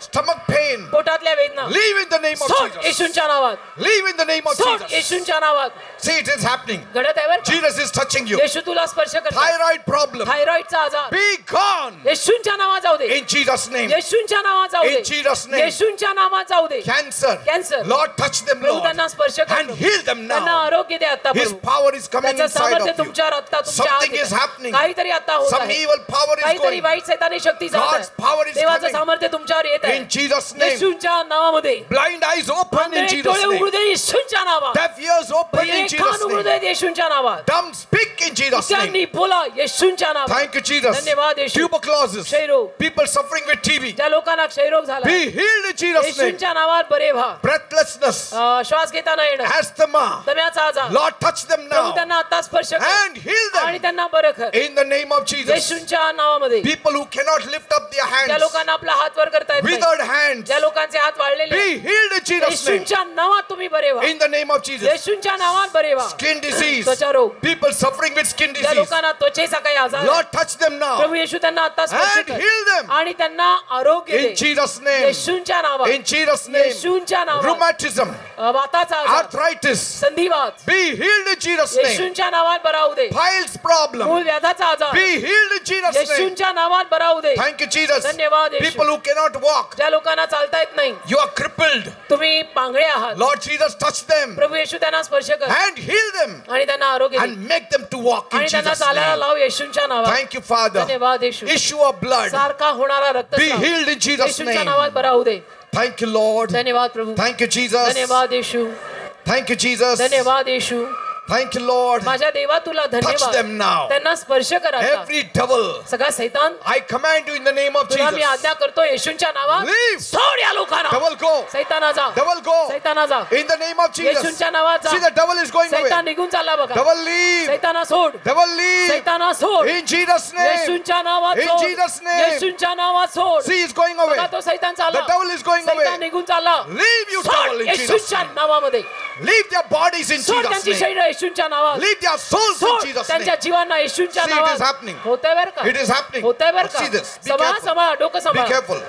Stomach pain. पोटातल्या वेदना Leave in the name of सोड Jesus. येशूंच्या नावात. Leave in the name of सोड Jesus. येशूंच्या नावात. See, it is happening. घडत आहे बरं का? Jesus is touching you. येशू तुला स्पर्श करतात. Thyroid problem. थायरॉइडचा आजार Be gone येशूंच्या नावात जाऊ दे. in Jesus' name. येशूंच्या नावात जाऊ दे. In Jesus' name. येशूंच्या नावात जाऊ दे. Cancer. Cancer. Lord, touch them, प्रभू Lord. त्यांना स्पर्श कर And heal them त्यांना now. आरोग्य दे आता His Prabhu. power is coming त्याचं inside सामर्थ्य of you. तुमच्या रक्तात तुमच्या आत Something येत is आहे. happening. काहीतरी आता होत Some आहे. evil power is काहीतरी going. वाईट सैतानी शक्ती जात God's power आहे. is देवाचं coming. सामर्थ्य तुमच्यावर येत आहे. In Jesus' name. येशूंच्या नावामध्ये. Blind eyes open in Andhale Jesus' डोळे उघडू name. दे येशूंच्या नावात. Deaf ears open in बहिरे Jesus' कान उघडू name. दे येशूंच्या नावात. Dumb speak in Jesus' name. त्यांनी बोला येशूंच्या नावात. Thank you, Jesus. धन्यवाद येशू. Tuberculosis. क्षयरोग. People suffering with TB. ज्या लोकांना क्षयरोग झाला Be healed in Jesus' name. येशूंच्या नावात बरे व्हा. Breathlessness. श्वास घेताना येणं Asthma. दम्याचा आजार Lord, touch them प्रभू now. त्यांना आता स्पर्श कर And heal आणि them. त्यांना बरं कर In the name of Jesus. येशूंच्या नावामध्ये. People who cannot lift up their ज्या hands. लोकांना आपला हात वर करता येत नाही, Withered hands. ज्या लोकांचे हात वाळलेले Be आहेत, healed in Jesus' name. येशूंच्या नावात तुम्ही बरे व्हा. In the name of Jesus. येशूंच्या नावात बरे व्हा. Skin disease. त्वचा रोग. People suffering with skin ज्या disease. लोकांना त्वचेचा काही आजार आहे, Lord, touch them now. प्रभू येशू त्यांना आता स्पर्श And heal कर them. आणि त्यांना आरोग्य In दे Jesus' name. येशूंच्या नावात. In Jesus' name. येशूंच्या नावात. Rheumatism. वाताचा आजार, Arthritis. संधिवात Be healed in Jesus' name. येशूंच्या नावात बरा होऊ दे. Piles problem. मूळ व्याधाचा आजार Be healed in Jesus' name. येशूंच्या नावात बरा होऊ दे. Thank you, Jesus. धन्यवाद येशू. People who cannot walk. ज्या लोकांना चालता येत नाही, You are crippled. तुम्ही पांगळे आहात, Lord Jesus, touch them. प्रभू येशू त्यांना स्पर्श कर And heal them. आणि त्यांना आरोग्य दे And make them to walk in आणि त्यांना Jesus' चालायला name. लाव येशूंच्या नावात. Thank you, Father. धन्यवाद येशू. Issue of blood. सारखा होणारा Be रक्तस्राव healed in Jesus' येशूंच्या name. नावात बरा होऊ दे. Thank you, Lord. धन्यवाद प्रभू. Thank you, Jesus. धन्यवाद येशू. Thank you, Jesus. धन्यवाद येशू. Thank you, Lord. माझ्या देवा तुला Touch धन्यवाद. them now. त्यांना स्पर्श करा आता. Every devil, सगळा सैतान I command you in the name of तुला मी Jesus. आज्ञा करतो येशूंच्या नावात. Leave. सोड या लोकांना. Devil, go. सैताना जा. Devil, go. सैताना जा. In the name of Jesus. येशूंच्या नावात See, जा. the devil is going away. सैतान निघून चालला बघा. Devil, leave. सैताना सोड. Devil, leave. सैताना सोड. In Jesus' name. येशूंच्या नावात In सोड. Jesus' name. येशूंच्या नावात सोड. See, he's going away. बघा तो सैतान चालला. The devil is going away. सैतान निघून चालला. Leave, you सोड devil, in Jesus' येशूंच्या name. नावामध्ये. Leave their bodies in सोड Jesus' त्यांची name. शरीर येशूंच्या नावात. Leave their souls in सोड Jesus' त्यांच्या name. जीवांना येशूंच्या See, it is नावात. happening. होतंय बरं का? It is happening. होतंय बरं See का? this. Be सांभाळा careful. सांभाळा डोकं Be सांभाळा. careful.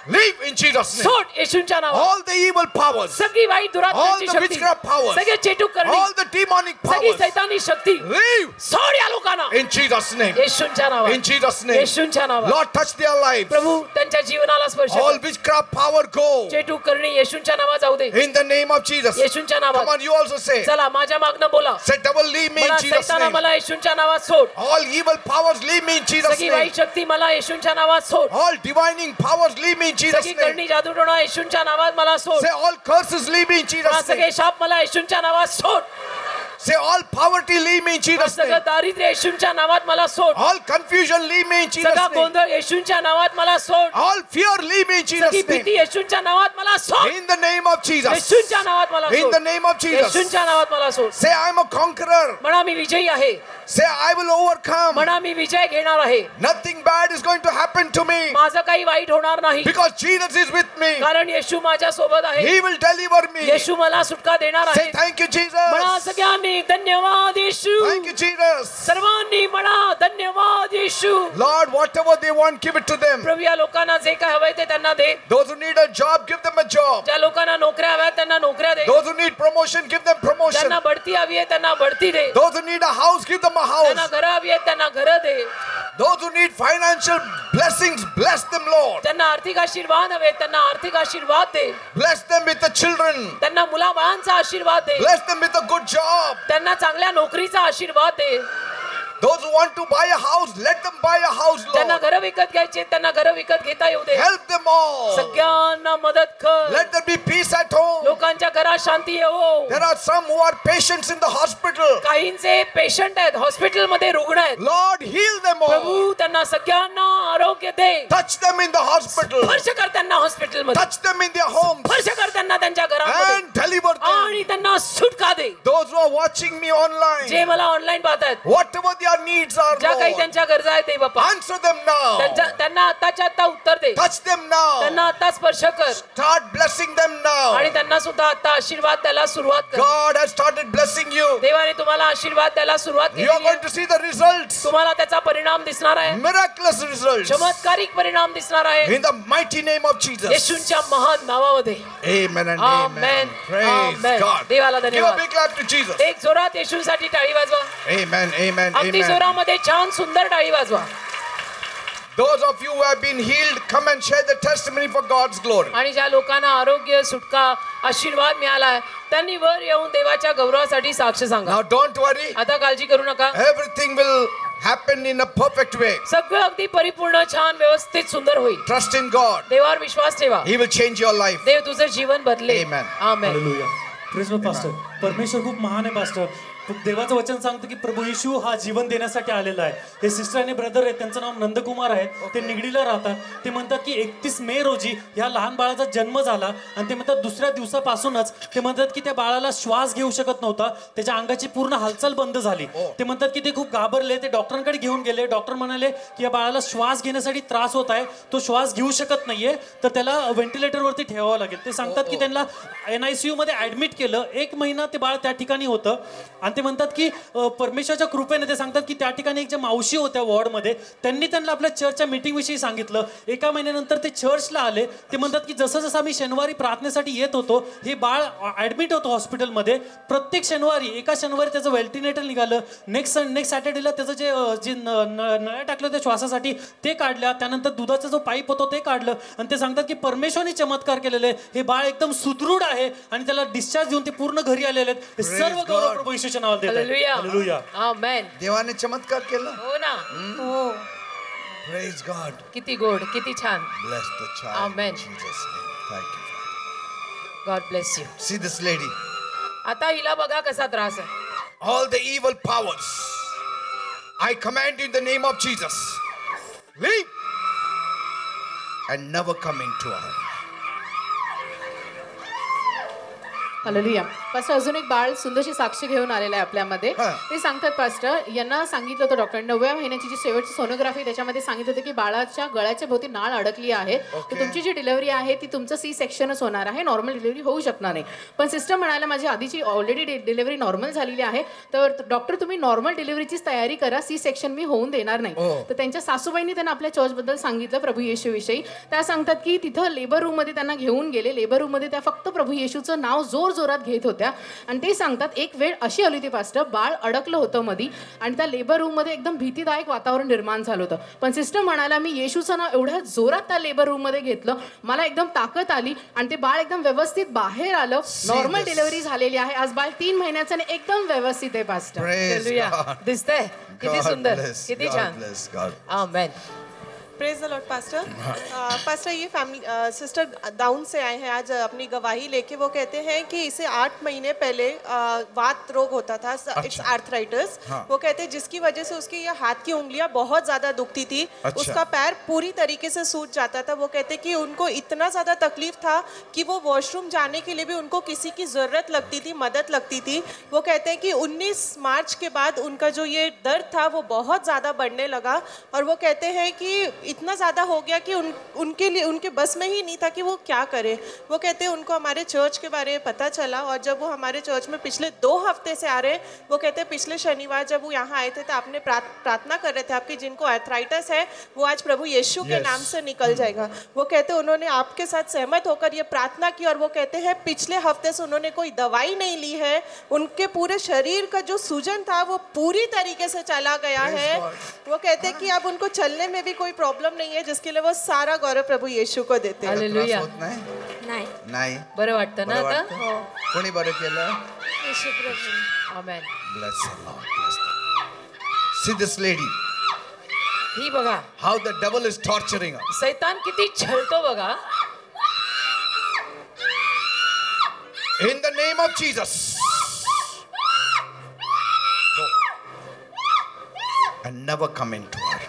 Leave in Jesus' name. सोड येशूंच्या नावात. All the evil powers, सगळी वाईट all दुरात्म्याची the Shakti, witchcraft powers, सगळे चेटूक करणे, all the demonic सगळी powers, सैतानी शक्ती leave सोड या लोकांना in Jesus' name. येशूंच्या नावात. In Jesus' name. येशूंच्या नावात. Lord, touch their lives. प्रभू त्यांच्या जीवनाला स्पर्श All कर. witchcraft power go. चेटूक करणे येशूंच्या नावात जाऊ दे. In the name of Jesus. येशूंच्या Come नावात. on, you also say. चला माझ्या मागणं बोला. Say, devil, leave me in मला Jesus' सैताना name. मला येशूंच्या नावात सोड. All evil powers, leave me in Jesus' सगळी name. वाईट शक्ती मला येशूंच्या नावात सोड. All divining powers, leave me in Jesus' सगळी name. करणी जादूटोणा येशूंच्या नावात मला सोड. Say, all curses, leave me in मला Jesus' सगळे name. शाप मला येशूंच्या नावात सोड. Say, all poverty, leave me in मला Jesus' सगळं name. दारिद्र्य येशूंच्या नावात मला सोड. All confusion, leave me in Jesus' सगळा name. गोंधळ येशूंच्या नावात मला सोड. All fear, leave me in सगळी Jesus' भीती name. येशूंच्या नावात मला सोड. In the name of Jesus. येशूंच्या नावात मला In the सोड. name of Jesus. येशूंच्या नावात मला सोड. Say, I'm a conqueror. म्हणा मी विजयी आहे. Say, I will overcome. म्हणा मी विजय घेणार आहे. Nothing bad is going to happen to me माझं काही वाईट होणार नाही, because Jesus is with me. कारण येशू माझ्या सोबत आहे. He will deliver me. येशू मला सुटका देणार Say, आहे. thank you, म्हणा Jesus. सगळ्यांनी धन्यवाद येशू. Thank you, Jesus. सर्वांनी म्हणा धन्यवाद येशू. Lord, whatever they want, give it to them. प्रभू या लोकांना जे काय हवंय ते त्यांना दे. Those who need a job, give them a job. ज्या लोकांना नोकऱ्या हव्या त्यांना नोकऱ्या दे. Those who need promotion, give them promotion. ज्यांना बढती हवी आहे त्यांना बढती दे. Those who need a house, give them a त्यांना house. घरं हवी आहेत त्यांना घरं दे. Those who need financial blessings, bless them, Lord. त्यांना आर्थिक आशीर्वाद हवे त्यांना आर्थिक आशीर्वाद दे. Bless them with the children. त्यांना मुलाबाळांचा आशीर्वाद दे. Bless them with a good job. त्यांना चांगल्या नोकरीचा आशीर्वाद दे. Those who want to buy a house, let them buy a house, त्यांना Lord. घरं विकत घ्यायचे त्यांना घरं विकत घेता येऊ दे. Help them all. सगळ्यांना मदत कर. Let there be peace at home. लोकांच्या घरात शांती येवो. There are some who are patients in the hospital. काहींचे पेशंट आहेत हॉस्पिटलमध्ये रुग्ण आहेत. Lord, heal them all. प्रभू त्यांना सगळ्यांना आरोग्य दे. Touch them in the hospital. स्पर्श कर त्यांना हॉस्पिटलमध्ये. Touch them in their homes स्पर्श कर त्यांना त्यांच्या घरामध्ये and deliver them. आणि त्यांना सुटका दे. Those who are watching me online, जे मला ऑनलाईन पाहतात whatever their needs are, ज्या काही Lord, त्यांच्या गरजा आहेत ते बाप्पा answer them now. त्यांना आताच्या आता उत्तर दे. Touch them now. त्यांना आता स्पर्श कर Start blessing them आणि now. त्यांना सुद्धा आता आशीर्वाद द्यायला सुरुवात कर. God has started blessing you. देवाने तुम्हाला आशीर्वाद द्यायला सुरुवात You are केली going to see the results. तुम्हाला त्याचा परिणाम दिसणार आहे. Miraculous results. चमत्कारिक परिणाम दिसणार आहे In the mighty name of Jesus. येशूंच्या महान नावामध्ये. Amen and Amen. amen. Praise Amen. God. देवाला Give a धन्यवाद. big clap to Jesus. एक जोरात येशूसाठी टाळी वाजवा. Amen, amen, अगदी amen. जोरामध्ये छान सुंदर टाळी वाजवा. Those of you who have been healed, come and share the testimony for God's glory. आणि ज्या लोकांना आरोग्य सुटका आशीर्वाद मिळालाय त्यांनी वर येऊन देवाच्या गौरवासाठी साक्ष सांगा. Now don't worry. आता काळजी करू नका. Everything will happen in a perfect way. सगळं अगदी परिपूर्ण छान व्यवस्थित सुंदर होईल. Trust in God. देवावर विश्वास ठेवा. He will change your life. देव तुझं जीवन बदले. Amen. Amen. Hallelujah. Praise the pastor. परमेश्वर खूप महान आहे पास्टर. देवाचं वचन सांगतं की प्रभू येशू हा जीवन देण्यासाठी आलेला आहे. हे सिस्टर आणि ब्रदर आहेत त्यांचं नाव नंदकुमार आहे. ते निगडीला राहतात. ते म्हणतात की 31 मे रोजी या लहान बाळाचा जन्म झाला आणि ते म्हणतात दुसऱ्या दिवसापासूनच ते म्हणतात की त्या बाळाला श्वास घेऊ शकत नव्हता. त्याच्या अंगाची पूर्ण हालचाल बंद झाली. ते म्हणतात की ते खूप घाबरले. ते डॉक्टरांकडे घेऊन गेले. डॉक्टर म्हणाले की या बाळाला श्वास घेण्यासाठी त्रास होत आहे. तो श्वास घेऊ शकत नाहीये तर त्याला व्हेंटिलेटरवरती ठेवावं लागेल. ते सांगतात की त्यांना NICU मध्ये ऍडमिट केलं. 1 महिना ते बाळ त्या ठिकाणी होतं आणि ते म्हणतात की परमेश्वराच्या कृपेने ते सांगतात की त्या ठिकाणी एक ज्या मावशी होत्या वॉर्डमध्ये त्यांनी त्यांना आपल्या चर्चच्या मीटिंग विषयी सांगितलं. 1 महिन्यानंतर ते चर्चला आले. ते म्हणतात की जसं जसं आम्ही शनिवारी प्रार्थनेसाठी येत होतो हे बाळ ऍडमिट होतं हॉस्पिटलमध्ये. प्रत्येक शनिवारी एका शनिवारी त्याचं व्हेंटिलेटर निघालं. नेक्स्ट सॅटर्डेला त्याचं जे नळ्या टाकलं त्या श्वासासाठी ते काढल्या. त्यानंतर दुधाचा जो पाईप होतो ते काढलं आणि ते सांगतात की परमेश्वराने चमत्कार केलेले. हे बाळ एकदम सुदृढ आहे आणि त्याला डिस्चार्ज देऊन ते पूर्ण घरी आलेले आहेत. हे सर्व गौरव प्रभू येशूच्या नावात देतात. हालेलुया. आमेन. देवाने चमत्कार केला. हो ना. हो. Praise God. किती गोड किती छान. Bless the child. Amen. In Jesus' name. Thank you, Father. God bless you. See this lady. आता हिला बघा कसा त्रास आहे. All the evil powers, I command you in the name of Jesus, leave and never come into her. Hallelujah. Pastor अजून एक बाळ सुंदरशी साक्ष घेऊन आलेलं आहे आपल्यामध्ये. ते सांगतात पास्टर यांना सांगितलं होतं डॉक्टर 9व्या महिन्याची जी शेवटची सोनोग्राफी त्याच्यामध्ये सांगितलं होतं की बाळाच्या गळ्याच्या भोवती नाळ अडकली आहे. तर तुमची जी डिलिव्हरी आहे ती तुमचं C-सेक्शनच होणार आहे. नॉर्मल डिलिव्हरी होऊ शकणार नाही. पण सिस्टर म्हणाल्या माझी आधीची ऑलरेडी डिलिव्हरी नॉर्मल झालेली आहे तर डॉक्टर तुम्ही नॉर्मल डिलिव्हरीचीच तयारी करा. C-सेक्शन मी होऊन देणार नाही. तर त्यांच्या सासूबाईंनी त्यांना आपल्या चर्चबद्दल सांगितलं प्रभू येशूविषयी. त्या सांगतात की तिथं लेबर रूममध्ये त्यांना घेऊन गेले. लेबर रूममध्ये त्या फक्त प्रभू येशूचं नाव जोरात घेत होत्या आणि ते सांगतात एक वेळ अशी आली होती पास्टर बाळ अडकलं होतं मधी आणि त्या लेबर रूम मध्ये एकदम भीतीदायक वातावरण निर्माण झालं होतं. पण सिस्टर म्हणाला मी येशूचं नाव एवढ्या जोरात त्या लेबर रूम मध्ये घेतलं मला एकदम ताकद आली आणि ते बाळ एकदम व्यवस्थित बाहेर आलं. नॉर्मल डिलिव्हरी झालेली आहे. आज बाळ 3 महिन्याचं आणि एकदम व्यवस्थित आहे पास्टर. दिसतंय किती सुंदर किती छान. Amen. Praise the Lord pastor. Pastor ये फैमिली सिस्टर डाउन से आए हैं आज अपनी गवाही लेके. वो कहते हैं कि इसे 8 महीने पहले वात रोग होता था. It's arthritis. वो कहते हैं जिसकी वजह से उसकी ये हाथ की उंगलियां बहुत ज़्यादा दुखती थी. उसका पैर पूरी तरीके से सूज जाता था. वो कहते कि उनको इतना ज़्यादा तकलीफ था कि वो वॉशरूम जाने के लिए भी उनको किसी की ज़रूरत लगती थी मदद लगती थी. वो कहते हैं कि 19 मार्च के बाद उनका जो ये दर्द था वो बहुत ज़्यादा बढ़ने लगा और वो कहते हैं कि इतना ज़्यादा हो गया कि उनके लिए उनके बस में ही नहीं था कि वो क्या करें. वो कहते हैं उनको हमारे चर्च के बारे में पता चला और जब वो हमारे चर्च में पिछले 2 हफ्ते से आ रहे हैं. वो कहते हैं पिछले शनिवार जब वो यहाँ आए थे तो आपने प्रार्थना कर रहे थे आपकी जिनको आर्थराइटिस है वो आज प्रभु यीशु के नाम से निकल जाएगा. वो कहते हैं उन्होंने आपके साथ सहमत होकर ये प्रार्थना की और वो कहते हैं पिछले हफ्ते से उन्होंने कोई दवाई नहीं ली है. उनके पूरे शरीर का जो सूजन था वो पूरी तरीके से चला गया है. वो कहते हैं कि अब उनको चलने में भी कोई प्रॉब्लम नहीं है जिसके लिए वो सारा गौरव प्रभु येशू को देते हैं. हालेलुया. नाही नाही बरं वाटतं ना आता. कोणी बरं केलं. येशू प्रभु. आमेन. Bless the Lord. Bless the Lord. See this lady. ही बघा How the devil is torturing her. सैतान किती छळतो बघा. In the name of Jesus. Go. And never come into her.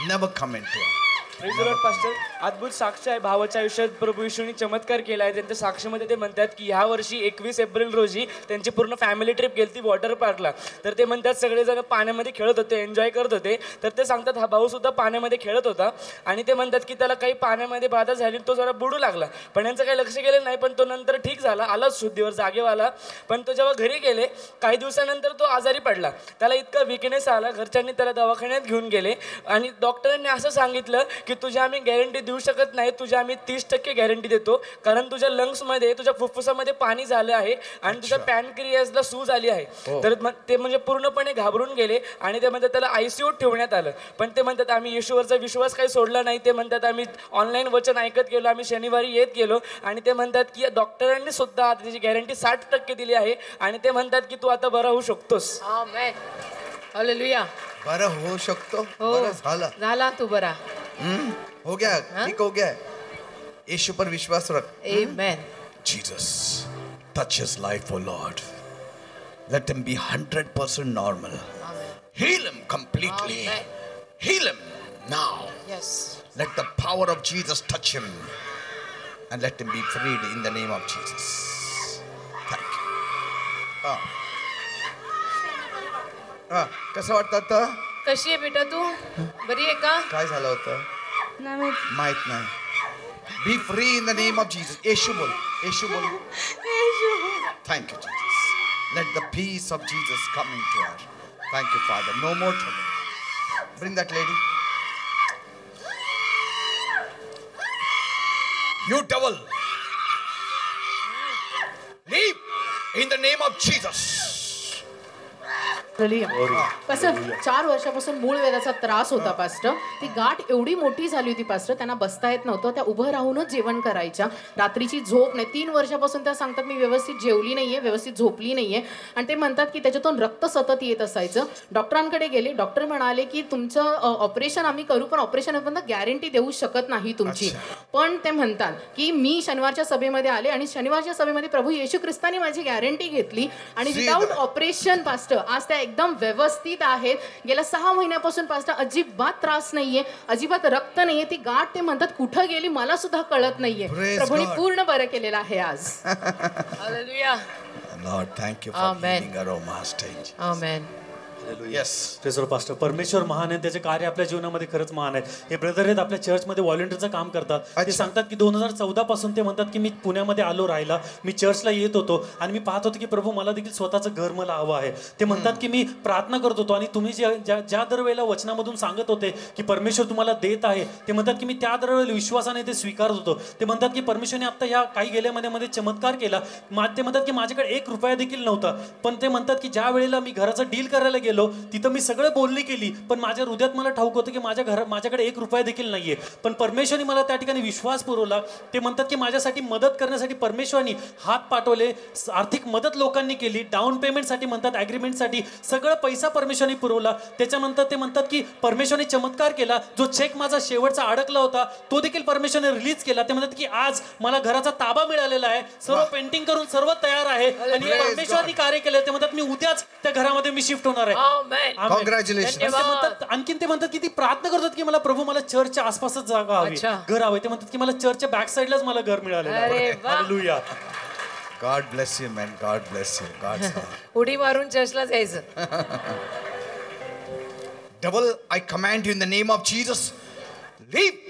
Never come into her. Praise the Lord pastor. अद्भुत साक्ष आहे भावाच्या आयुष्यात प्रभू येशूंनी चमत्कार केला आहे. त्यांच्या साक्षीमध्ये ते म्हणतात की ह्या वर्षी 21 एप्रिल रोजी त्यांची पूर्ण फॅमिली ट्रिप गेली वॉटर पार्कला. तर ते म्हणतात सगळेजण पाण्यामध्ये खेळत होते, एन्जॉय करत होते. तर ते सांगतात हा भाऊ सुद्धा पाण्यामध्ये खेळत होता आणि ते म्हणतात की त्याला काही पाण्यामध्ये बाधा झाली, तो जरा बुडू लागला. पण यांचं काही लक्ष गेलं नाही. पण तो नंतर ठीक झाला, आलाच शुद्धीवर, जागेवर आला. पण तो जेव्हा घरी गेले काही दिवसानंतर तो आजारी पडला. त्याला इतका विकनेस आला, घरच्यांनी त्याला दवाखान्यात घेऊन गेले आणि डॉक्टरांनी असं सांगितलं की तुझ्या आम्ही गॅरंटी देऊ शकत नाही, तुझ्या आम्ही 30% गॅरंटी देतो, कारण तुझ्या लंग्समध्ये, तुझ्या फुफ्फुसामध्ये पाणी झालं आहे आणि तुझ्या पॅनक्रियासला सूज आली आहे. तर ते म्हणजे पूर्णपणे घाबरून गेले आणि ते म्हणतात त्याला ICUत ठेवण्यात आलं. पण ते म्हणतात आम्ही येशूवरचा विश्वास काही सोडला नाही. ते म्हणतात आम्ही ऑनलाईन वचन ऐकत गेलो, आम्ही शनिवारी येत गेलो आणि ते म्हणतात की डॉक्टरांनी सुद्धा त्याची गॅरंटी 60% दिली आहे आणि ते म्हणतात की तू आता बरा होऊ शकतोस. आमेन. हालेलुया. बरं होऊ शकतो. हो, बरं झालं. झाला तू बरा. हो गया, ठीक हो गया. यीशु पर विश्वास रख. आमेन. Jesus, touch his life, oh Lord. Let him be 100% normal. Heal him completely. Amen. Heal him now. Yes. Let the power of Jesus touch him and let him be freed in the name of Jesus. Thank you. कसं वाटतं आता? कशी आहे बेटा तू? बरी आहे का? काय झालं होतं? माहित नाही. Be free in the name of Jesus. येशू बोल. येशू बोल. Thank you, Jesus. Let the peace of Jesus come into her. Thank you, Father. No more trouble. Bring that lady. You devil. Leave in the name of Jesus. Pastor 4 वर्षापासून मूळ वेदाचा त्रास होता पास्टर. ती गाठ एवढी मोठी झाली होती पास्टर, त्यांना बसता येत नव्हतं. त्या उभं राहूनच जेवण करायच्या, रात्रीची झोप नाही. 3 वर्षापासून त्या सांगतात मी व्यवस्थित जेवली नाहीये, व्यवस्थित झोपली नाहीये आणि ते म्हणतात की त्याच्यातून रक्त सतत येत असायचं. डॉक्टरांकडे गेले, डॉक्टर म्हणाले की तुमचं ऑपरेशन आम्ही करू, पण ऑपरेशन गॅरंटी देऊ शकत नाही तुमची. पण ते म्हणतात की मी शनिवारच्या सभेमध्ये आले आणि शनिवारच्या सभेमध्ये प्रभू येशू ख्रिस्तानी माझी गॅरंटी घेतली आणि विदाऊट ऑपरेशन पास्टर आज त्या एकदम व्यवस्थित आहेत. गेल्या 6 महिन्यापासून पास्टर अजिबात त्रास नाहीये, अजिबात रक्त नाहीये. ती गाठ ते म्हणतात कुठं गेली मला सुद्धा कळत नाहीये. प्रभूने पूर्ण बरं केलेलं आहे आज. Hallelujah. Lord, thank you for healing aroma stage. Amen. Yes. Praise the Lord pastor. परमेश्वर महान आहे, त्याचे कार्य आपल्या जीवनामध्ये खरंच महान आहेत. हे ब्रदर आहेत आपल्या चर्चमध्ये व्हॉलंटियरचं काम करतात. ते सांगतात की 2014 पासून ते म्हणतात की मी पुण्यामध्ये आलो राहायला, मी चर्चला येत होतो आणि मी पाहत होतो की प्रभू मला देखील स्वतःचं घर मला हवं आहे. ते म्हणतात की मी प्रार्थना करत होतो आणि तुम्ही ज्या दरवेळेला वचनामधून सांगत होते की परमेश्वर तुम्हाला देत आहे, ते म्हणतात की मी त्या दरवेळेला विश्वासाने ते स्वीकारत होतो. ते म्हणतात की परमेश्वरने आता ह्या काही गेल्या महिन्यामध्ये चमत्कार केला. ते म्हणतात की माझ्याकडे 1 रुपया देखील नव्हता, पण ते म्हणतात की ज्या वेळेला मी घराचं डील करायला गेलो तिथं मी सगळं बोलणी केली, पण माझ्या हृदयात मला ठाऊक होतं की माझ्याकडे 1 रुपया देखील नाहीये. पण परमेश्वराने मला त्या ठिकाणी विश्वास पुरवला. ते म्हणतात की माझ्यासाठी मदत करण्यासाठी परमेश्वराने हात पाठवले, आर्थिक मदत लोकांनी केली, डाऊन पेमेंटसाठी म्हणतात, ॲग्रीमेंटसाठी सगळं पैसा परमेश्वराने पुरवला. त्याच्यानंतर ते म्हणतात की परमेश्वराने चमत्कार केला. जो चेक माझा शेवटचा अडकला होता तो देखील परमेश्वराने रिलीज केला. ते म्हणतात की आज मला घराचा ताबा मिळालेला आहे, सर्व पेंटिंग करून सर्व तयार आहे आणि परमेश्वराने कार्य केलं. ते म्हणतात मी उद्याच त्या घरामध्ये मी शिफ्ट होणार आहे. Congratulations. आणखीन ते म्हणतात की ती प्रार्थना करतात की मला प्रभू मला चर्चच्या आसपासच जागा हवी, घर हवं. ते म्हणतात की मला चर्चच्या बॅक साईडलाच मला घर मिळालेलं आहे. Hallelujah. God bless you, man. God bless you. God उडी मारून चर्चला जायचं. Devil, I command you in the name of Jesus, leave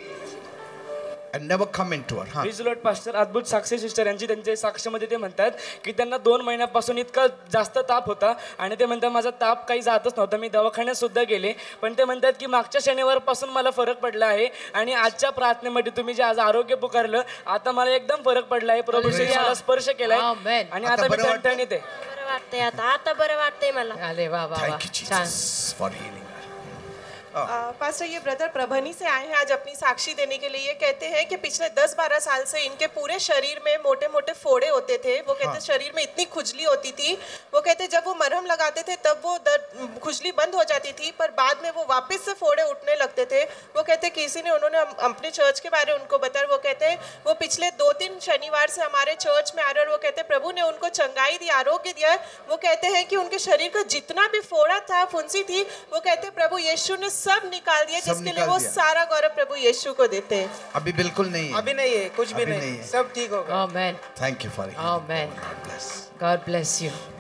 and never come into her. Praise the Lord pastor. अद्भुत साक्षी सिस्टर यांची त्यांच्या साक्षीमध्ये ते म्हणतात की त्यांना 2 महिन्यापासून इतका जास्त ताप होता आणि ते म्हणतात माझा ताप काही जातच नव्हता, मी दवाखान्यात सुद्धा गेले. पण ते म्हणतात की मागच्या शनिवारपासून मला फरक पडला आहे आणि आजच्या प्रार्थनेमध्ये तुम्ही जे आज आरोग्य पुकारलं, आता मला एकदम फरक पडला आहे. प्रभूने मला स्पर्श केलाय आणि आता मी ठणठणीत आहे. बरं वाटतंय आता बरं वाटतंय मला. अरे वा वा. Thank you, Jesus, for healing. Pastor ये ब्रदर प्रभनी से आए हैं आज अपनी साक्षी देने के लिए. ये कहते हैं कि पिछले 10-12 साल से इनके पूरे शरीर में मोटे मोटे फोड़े होते थे. वो कहते शरीर में इतनी खुजली होती थी. वो कहते जब वो मरहम लगाते थे तब वो खुजली बंद हो जाती थी, पर बाद में वो वापस से फोड़े उठने लगते थे. वो कहते किसी ने उन्होंने अपने चर्च के बारे में उनको बताया. वो कहते वो पिछले 2-3 शनिवार से हमारे चर्च में आ रहे और वो कहते प्रभु ने उनको चंगाई दी, आरोग्य दिया. वो कहते हैं कि उनके शरीर का जितना भी फोड़ा था, फुंसी थी, वो कहते प्रभु यीशु ने सब निकाल दिया, सब जिसके लिए निकाल वो दिया। सारा गौरव प्रभु यीशु को देते हैं। अभी बिल्कुल नहीं है। अभी नहीं है, कुछ भी अभी नहीं, नहीं है। सब ठीक होगा। Amen. Thank you for Amen. God bless you.